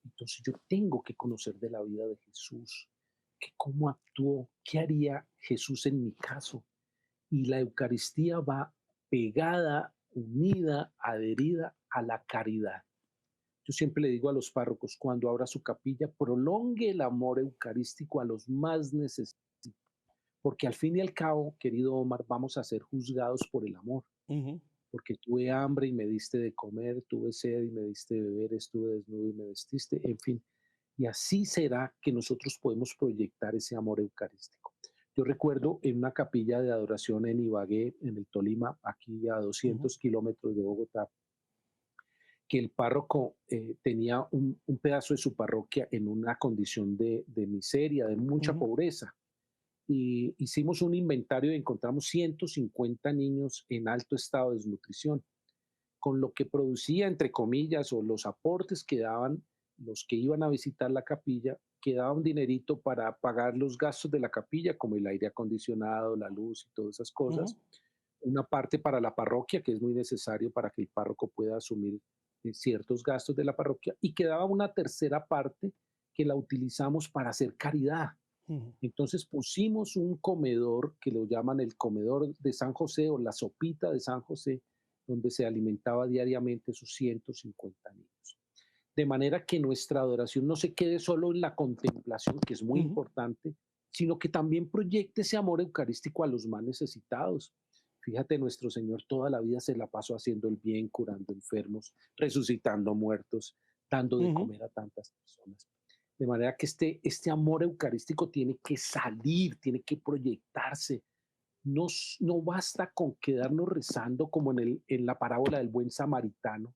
Entonces yo tengo que conocer de la vida de Jesús, que cómo actuó, qué haría Jesús en mi caso. Y la Eucaristía va pegada, unida, adherida a la caridad. Yo siempre le digo a los párrocos, cuando abra su capilla, prolongue el amor eucarístico a los más necesitados, porque al fin y al cabo, querido Omar, vamos a ser juzgados por el amor, ujú. porque tuve hambre y me diste de comer, tuve sed y me diste de beber, estuve desnudo y me vestiste, en fin. Y así será que nosotros podemos proyectar ese amor eucarístico. Yo recuerdo en una capilla de adoración en Ibagué, en el Tolima, aquí a Ujú, 200 kilómetros de Bogotá, que el párroco tenía un pedazo de su parroquia en una condición de miseria, de mucha ujú, pobreza. Y hicimos un inventario y encontramos 150 niños en alto estado de desnutrición, con lo que producía, entre comillas, o los aportes que daban los que iban a visitar la capilla, quedaba un dinerito para pagar los gastos de la capilla, como el aire acondicionado, la luz y todas esas ujú, cosas. Una parte para la parroquia, que es muy necesario para que el párroco pueda asumir ciertos gastos de la parroquia, y quedaba una tercera parte que la utilizamos para hacer caridad. ujú. Entonces pusimos un comedor que lo llaman el comedor de San José o la sopita de San José, donde se alimentaba diariamente sus 150 niños. De manera que nuestra adoración no se quede solo en la contemplación, que es muy Ujú. importante, sino que también proyecte ese amor eucarístico a los más necesitados. Fíjate, nuestro Señor toda la vida se la pasó haciendo el bien, curando enfermos, resucitando muertos, dando de Ujú. comer a tantas personas. De manera que este amor eucarístico tiene que salir, tiene que proyectarse. No, no basta con quedarnos rezando como en la parábola del buen samaritano,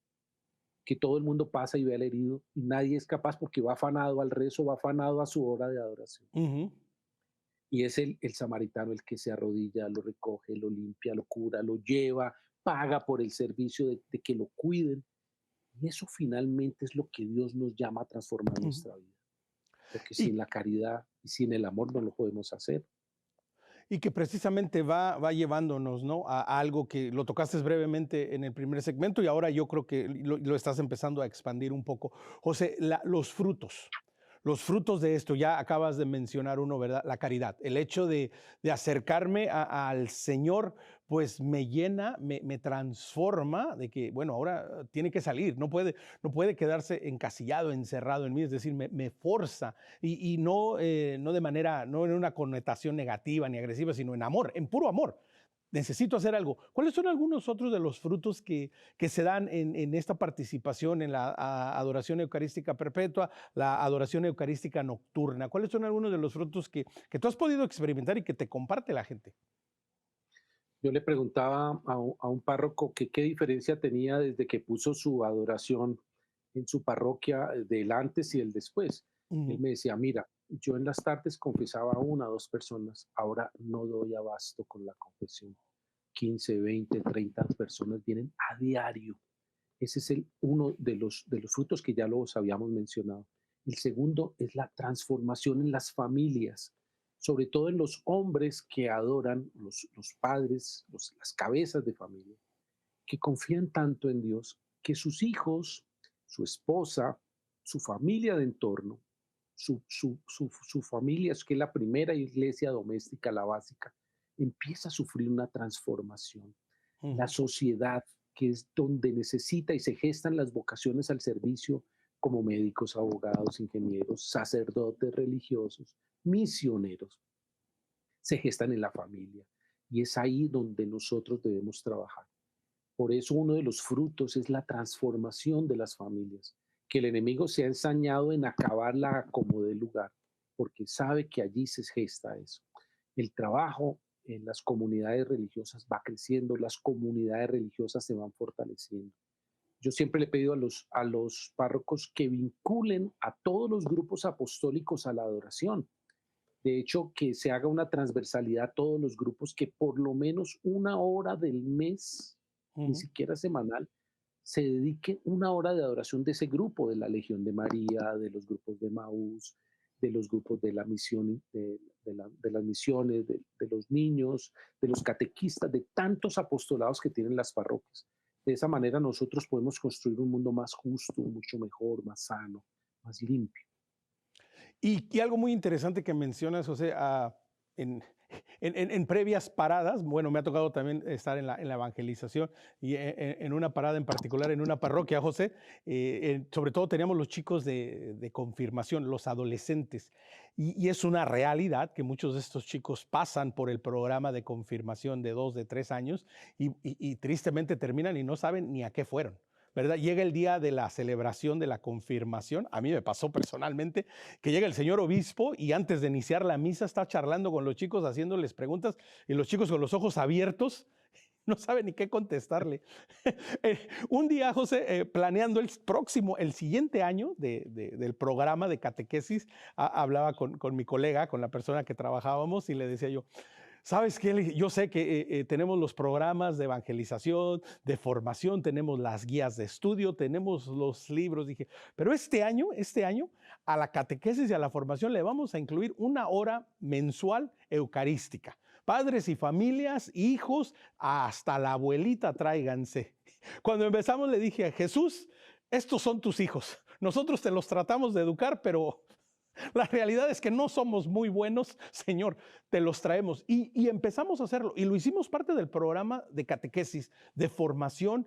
que todo el mundo pasa y ve al herido y nadie es capaz porque va afanado al rezo, va afanado a su hora de adoración. Ujú. Y es el samaritano el que se arrodilla, lo recoge, lo limpia, lo cura, lo lleva, paga por el servicio de que lo cuiden. Y eso finalmente es lo que Dios nos llama a transformar Ujú. nuestra vida. Porque Y sin la caridad y sin el amor no lo podemos hacer. Y que precisamente va llevándonos, ¿no? A algo que lo tocaste brevemente en el primer segmento y ahora yo creo que lo estás empezando a expandir un poco. José, los frutos de esto, ya acabas de mencionar uno, ¿verdad? La caridad, el hecho de acercarme al Señor, pues me llena, me transforma de que, bueno, ahora tiene que salir, no puede quedarse encasillado, encerrado en mí, es decir, me forza y no, no de manera, no en una connotación negativa ni agresiva, sino en amor, en puro amor. Necesito hacer algo. ¿Cuáles son algunos otros de los frutos que se dan en esta participación en la adoración eucarística perpetua, la adoración eucarística nocturna? ¿Cuáles son algunos de los frutos que tú has podido experimentar y que te comparte la gente? Yo le preguntaba a un párroco que qué diferencia tenía desde que puso su adoración en su parroquia del antes y el después. Él Ujú, me decía, mira, yo en las tardes confesaba a 1 o 2 personas, ahora no doy abasto con la confesión. 15, 20, 30 personas vienen a diario. Ese es uno de los frutos que ya los habíamos mencionado. El segundo es la transformación en las familias, sobre todo en los hombres que adoran, los padres, las cabezas de familia, que confían tanto en Dios que sus hijos, su esposa, su familia de entorno, su familia, que es la primera iglesia doméstica, la básica, empieza a sufrir una transformación. La Ujú. sociedad, que es donde necesita y se gestan las vocaciones al servicio, como médicos, abogados, ingenieros, sacerdotes religiosos, misioneros, se gestan en la familia. Y es ahí donde nosotros debemos trabajar. Por eso uno de los frutos es la transformación de las familias, que el enemigo se ha ensañado en acabarla como de lugar, porque sabe que allí se gesta eso. El trabajo en las comunidades religiosas va creciendo, las comunidades religiosas se van fortaleciendo. Yo siempre le he pedido a los párrocos que vinculen a todos los grupos apostólicos a la adoración. De hecho, que se haga una transversalidad a todos los grupos, que por lo menos 1 hora del mes, ni Ujú. siquiera semanal, se dedique 1 hora de adoración de ese grupo, de la Legión de María, de los grupos de Maús, de los grupos de la misión, de las misiones, de los niños, de los catequistas, de tantos apostolados que tienen las parroquias. De esa manera nosotros podemos construir un mundo más justo, mucho mejor, más sano, más limpio. Y algo muy interesante que mencionas, José, en, en previas paradas, bueno, me ha tocado también estar en la evangelización y en una parada en particular, en una parroquia, José, sobre todo teníamos los chicos de confirmación, los adolescentes, y es una realidad que muchos de estos chicos pasan por el programa de confirmación de 2, de 3 años y tristemente terminan y no saben ni a qué fueron. ¿Verdad? Llega el día de la celebración de la confirmación. A mí me pasó personalmente que llega el señor obispo y antes de iniciar la misa está charlando con los chicos, haciéndoles preguntas y los chicos con los ojos abiertos no saben ni qué contestarle. Un día, José, planeando el siguiente año del programa de catequesis, hablaba con mi colega, con la persona que trabajábamos y le decía yo, ¿sabes qué? Yo sé que tenemos los programas de evangelización, de formación, tenemos las guías de estudio, tenemos los libros. Dije, pero este año, a la catequesis y a la formación le vamos a incluir 1 hora mensual eucarística. Padres y familias, hijos, hasta la abuelita tráiganse. Cuando empezamos le dije a Jesús, estos son tus hijos. Nosotros te los tratamos de educar, pero la realidad es que no somos muy buenos, Señor, te los traemos. Y empezamos a hacerlo. Y lo hicimos parte del programa de catequesis, de formación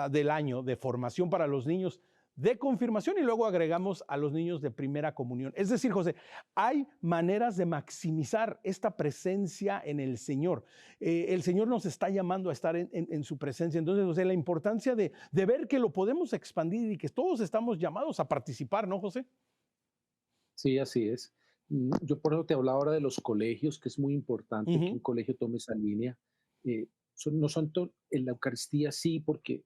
del año, de formación para los niños, de confirmación y luego agregamos a los niños de primera comunión. Es decir, José, hay maneras de maximizar esta presencia en el Señor. El Señor nos está llamando a estar en su presencia. Entonces, José, la importancia de ver que lo podemos expandir y que todos estamos llamados a participar, ¿no, José? Sí, así es. Yo por eso te hablaba ahora de los colegios, que es muy importante que un Ujú. colegio tome esa línea. No son en la Eucaristía sí, porque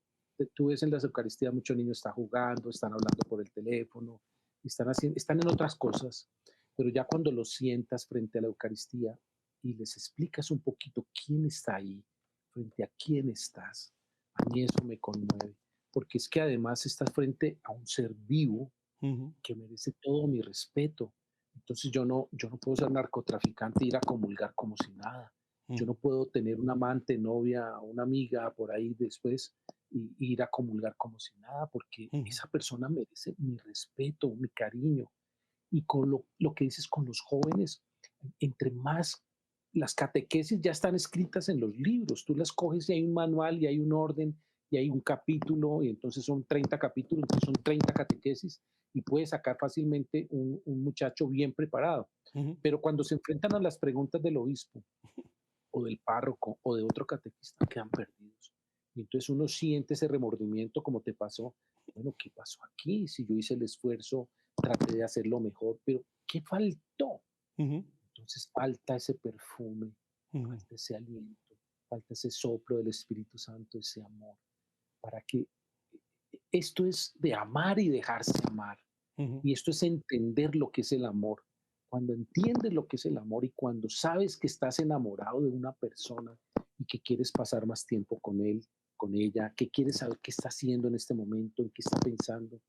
tú ves en las Eucaristías muchos niños están jugando, están hablando por el teléfono, están en otras cosas, pero ya cuando los sientas frente a la Eucaristía y les explicas un poquito quién está ahí, frente a quién estás, a mí eso me conmueve, porque es que además estás frente a un ser vivo Ujú. que merece todo mi respeto. Entonces yo no puedo ser narcotraficante e ir a comulgar como si nada. Yo no Ujú. puedo tener una amante, novia, una amiga por ahí después y ir a comulgar como si nada, porque Ujú. esa persona merece mi respeto, mi cariño. Y con lo que dices con los jóvenes, entre más las catequesis ya están escritas en los libros, tú las coges y hay un manual y hay un orden y hay un capítulo y entonces son 30 capítulos, entonces son 30 catequesis y puedes sacar fácilmente un muchacho bien preparado. Ujú. Pero cuando se enfrentan a las preguntas del obispo o del párroco o de otro catequista, quedan perdidos. Y entonces uno siente ese remordimiento como te pasó. Bueno, ¿qué pasó aquí? Si yo hice el esfuerzo, traté de hacerlo mejor, pero ¿qué faltó? Ujú. Entonces falta ese perfume, Ujú. falta ese aliento, falta ese soplo del Espíritu Santo, ese amor, para que esto es de amar y dejarse amar. Ujú. Y esto es entender lo que es el amor. Cuando entiendes lo que es el amor y cuando sabes que estás enamorado de una persona y que quieres pasar más tiempo con él, con ella, que quieres saber qué está haciendo en este momento, en qué está pensando,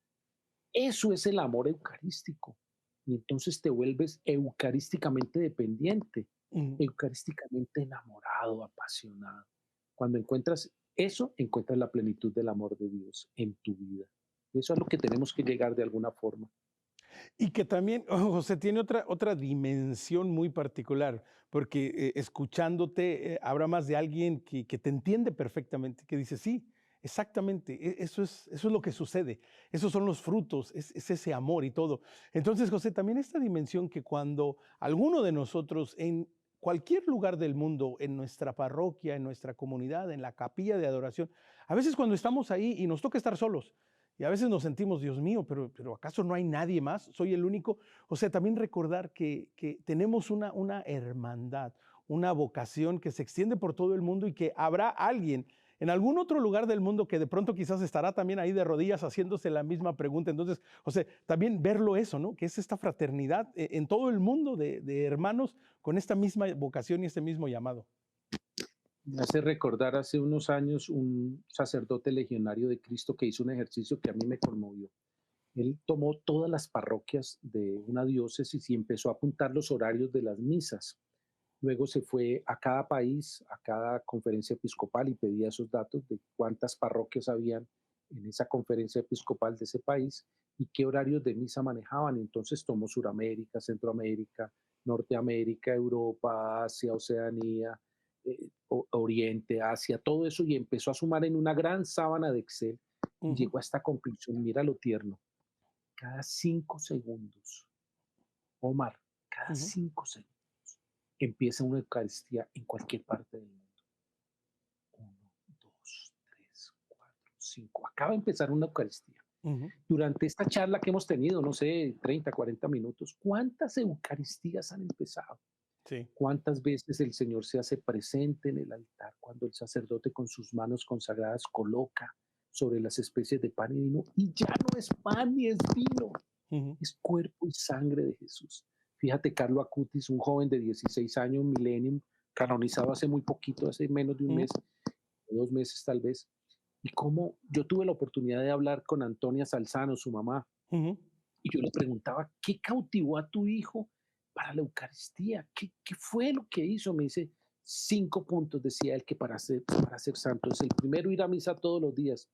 eso es el amor eucarístico. Y entonces te vuelves eucarísticamente dependiente, Ujú. eucarísticamente enamorado, apasionado. Cuando encuentras eso, encuentras la plenitud del amor de Dios en tu vida. Y eso es lo que tenemos que llegar de alguna forma. Y que también, José, tiene otra dimensión muy particular, porque escuchándote, habrá más de alguien que te entiende perfectamente, que dice, sí, exactamente, eso es lo que sucede, esos son los frutos, es ese amor y todo. Entonces, José, también esta dimensión que cuando alguno de nosotros en cualquier lugar del mundo, en nuestra parroquia, en nuestra comunidad, en la capilla de adoración, a veces cuando estamos ahí y nos toca estar solos, y a veces nos sentimos, Dios mío, pero ¿acaso no hay nadie más? ¿Soy el único? O sea, también recordar que tenemos una hermandad, una vocación que se extiende por todo el mundo y que habrá alguien en algún otro lugar del mundo que de pronto quizás estará también ahí de rodillas haciéndose la misma pregunta. Entonces, o sea, también verlo eso, ¿no? Que es esta fraternidad en todo el mundo de hermanos con esta misma vocación y este mismo llamado. Me hace recordar hace unos años un sacerdote legionario de Cristo que hizo un ejercicio que a mí me conmovió. Él tomó todas las parroquias de una diócesis y empezó a apuntar los horarios de las misas. Luego se fue a cada país, a cada conferencia episcopal y pedía esos datos de cuántas parroquias habían en esa conferencia episcopal de ese país y qué horarios de misa manejaban. Entonces tomó Suramérica, Centroamérica, Norteamérica, Europa, Asia, Oceanía, Oriente, Asia, todo eso y empezó a sumar en una gran sábana de Excel y Ujú. llegó a esta conclusión. Mira lo tierno, cada 5 segundos, Omar, cada Ujú. 5 segundos empieza una Eucaristía en cualquier parte del mundo. Uno, dos, tres, cuatro, cinco. Acaba de empezar una Eucaristía. Ujú. Durante esta charla que hemos tenido, no sé, 30, 40 minutos, ¿cuántas Eucaristías han empezado? Sí. ¿Cuántas veces el Señor se hace presente en el altar cuando el sacerdote con sus manos consagradas coloca sobre las especies de pan y vino? Y ya no es pan ni es vino, Ujú. es cuerpo y sangre de Jesús. Fíjate, Carlo Acutis, un joven de 16 años, millennium, canonizado hace muy poquito, hace menos de un Ujú. mes, 2 meses tal vez, y cómo yo tuve la oportunidad de hablar con Antonia Salzano, su mamá, Ujú. y yo le preguntaba, ¿qué cautivó a tu hijo para la Eucaristía? ¿Qué fue lo que hizo? Me dice, 5 puntos, decía él, que para ser santo. Es el primero, ir a misa todos los días.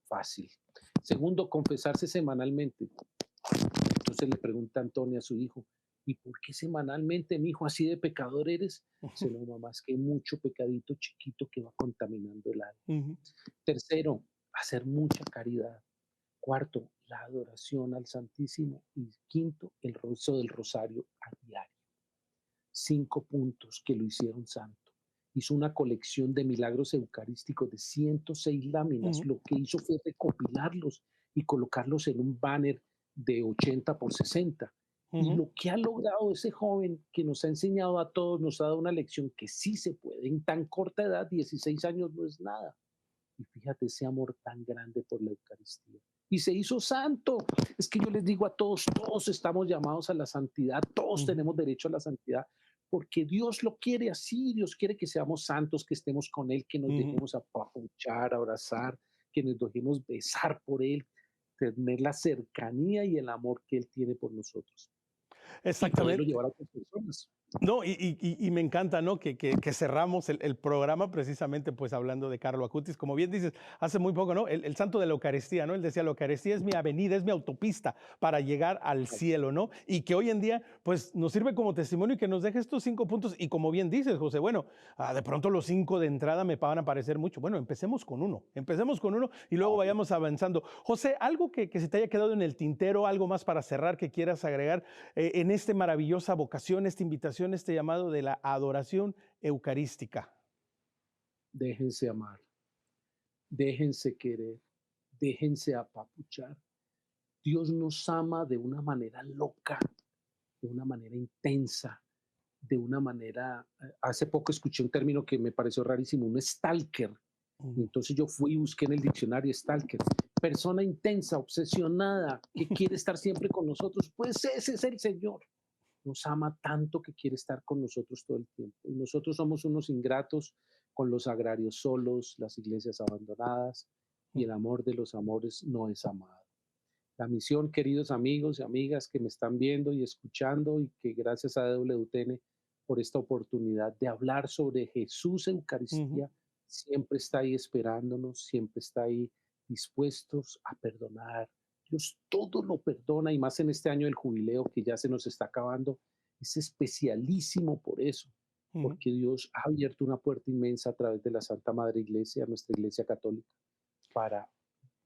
Fácil. Segundo, confesarse semanalmente. Entonces le pregunta Antonia a su hijo, ¿y por qué semanalmente, mi hijo, así de pecador eres? Dice, no, mamá, es que hay mucho pecadito chiquito que va contaminando el alma. Ujú. Tercero, hacer mucha caridad. Cuarto, la adoración al Santísimo. Y quinto, el rezo del rosario a diario. 5 puntos que lo hicieron santo. Hizo una colección de milagros eucarísticos de 106 láminas. Ujú. Lo que hizo fue recopilarlos y colocarlos en un banner de 80 por 60. Y Ujú. lo que ha logrado ese joven que nos ha enseñado a todos, nos ha dado una lección que sí se puede. En tan corta edad, 16 años no es nada. Y fíjate ese amor tan grande por la Eucaristía. Y se hizo santo. Es que yo les digo a todos, todos estamos llamados a la santidad, todos Ujú. tenemos derecho a la santidad, porque Dios lo quiere así, Dios quiere que seamos santos, que estemos con Él, que nos Ujú. dejemos apapuchar, abrazar, que nos dejemos besar por Él, tener la cercanía y el amor que Él tiene por nosotros y poderlo Exactamente. llevar a otras personas. No, y me encanta, ¿no? Que cerramos el programa precisamente pues hablando de Carlo Acutis, como bien dices, hace muy poco, ¿no? El santo de la Eucaristía, ¿no? Él decía, la Eucaristía es mi avenida, es mi autopista para llegar al cielo, ¿no? Y que hoy en día pues nos sirve como testimonio y que nos deje estos 5 puntos y como bien dices, José, bueno, de pronto los 5 de entrada me van a parecer mucho. Bueno, empecemos con uno y luego vayamos avanzando. José, algo que se te haya quedado en el tintero, algo más para cerrar que quieras agregar en esta maravillosa vocación, esta invitación, este llamado de la adoración eucarística. Déjense amar, déjense querer, déjense apapuchar. Dios nos ama de una manera loca, de una manera intensa, de una manera, hace poco escuché un término que me pareció rarísimo, un stalker. Y Ujú. entonces yo fui y busqué en el diccionario stalker, persona intensa, obsesionada, que quiere estar siempre con nosotros. Pues ese es el Señor. nos ama tanto que quiere estar con nosotros todo el tiempo. Y nosotros somos unos ingratos con los agrarios solos, las iglesias abandonadas, y el amor de los amores no es amado. La misión, queridos amigos y amigas que me están viendo y escuchando, y que gracias a WTN por esta oportunidad de hablar sobre Jesús Ujú. Eucaristía, siempre está ahí esperándonos, siempre está ahí dispuestos a perdonar. Dios todo lo perdona, y más en este año del jubileo que ya se nos está acabando, es especialísimo por eso, Ujú. porque Dios ha abierto una puerta inmensa a través de la Santa Madre Iglesia, nuestra Iglesia Católica, para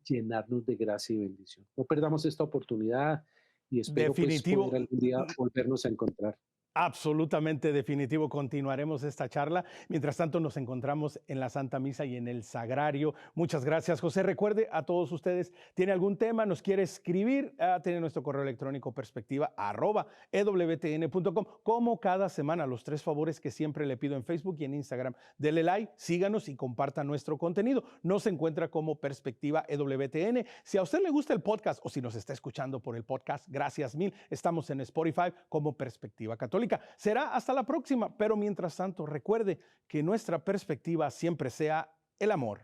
llenarnos de gracia y bendición. No perdamos esta oportunidad, y espero pues poder Definitivo. algún día volvernos a encontrar. Absolutamente definitivo. Continuaremos esta charla. Mientras tanto, nos encontramos en la Santa Misa y en el Sagrario. Muchas gracias, José. Recuerde a todos ustedes, tiene algún tema, nos quiere escribir, tiene nuestro correo electrónico perspectiva@ewtn.com. Como cada semana, los 3 favores que siempre le pido en Facebook y en Instagram. Dele like, síganos y comparta nuestro contenido. Nos encuentra como Perspectiva EWTN. Si a usted le gusta el podcast o si nos está escuchando por el podcast, gracias mil. Estamos en Spotify como Perspectiva Católica. Será hasta la próxima, pero mientras tanto, recuerde que nuestra perspectiva siempre sea el amor.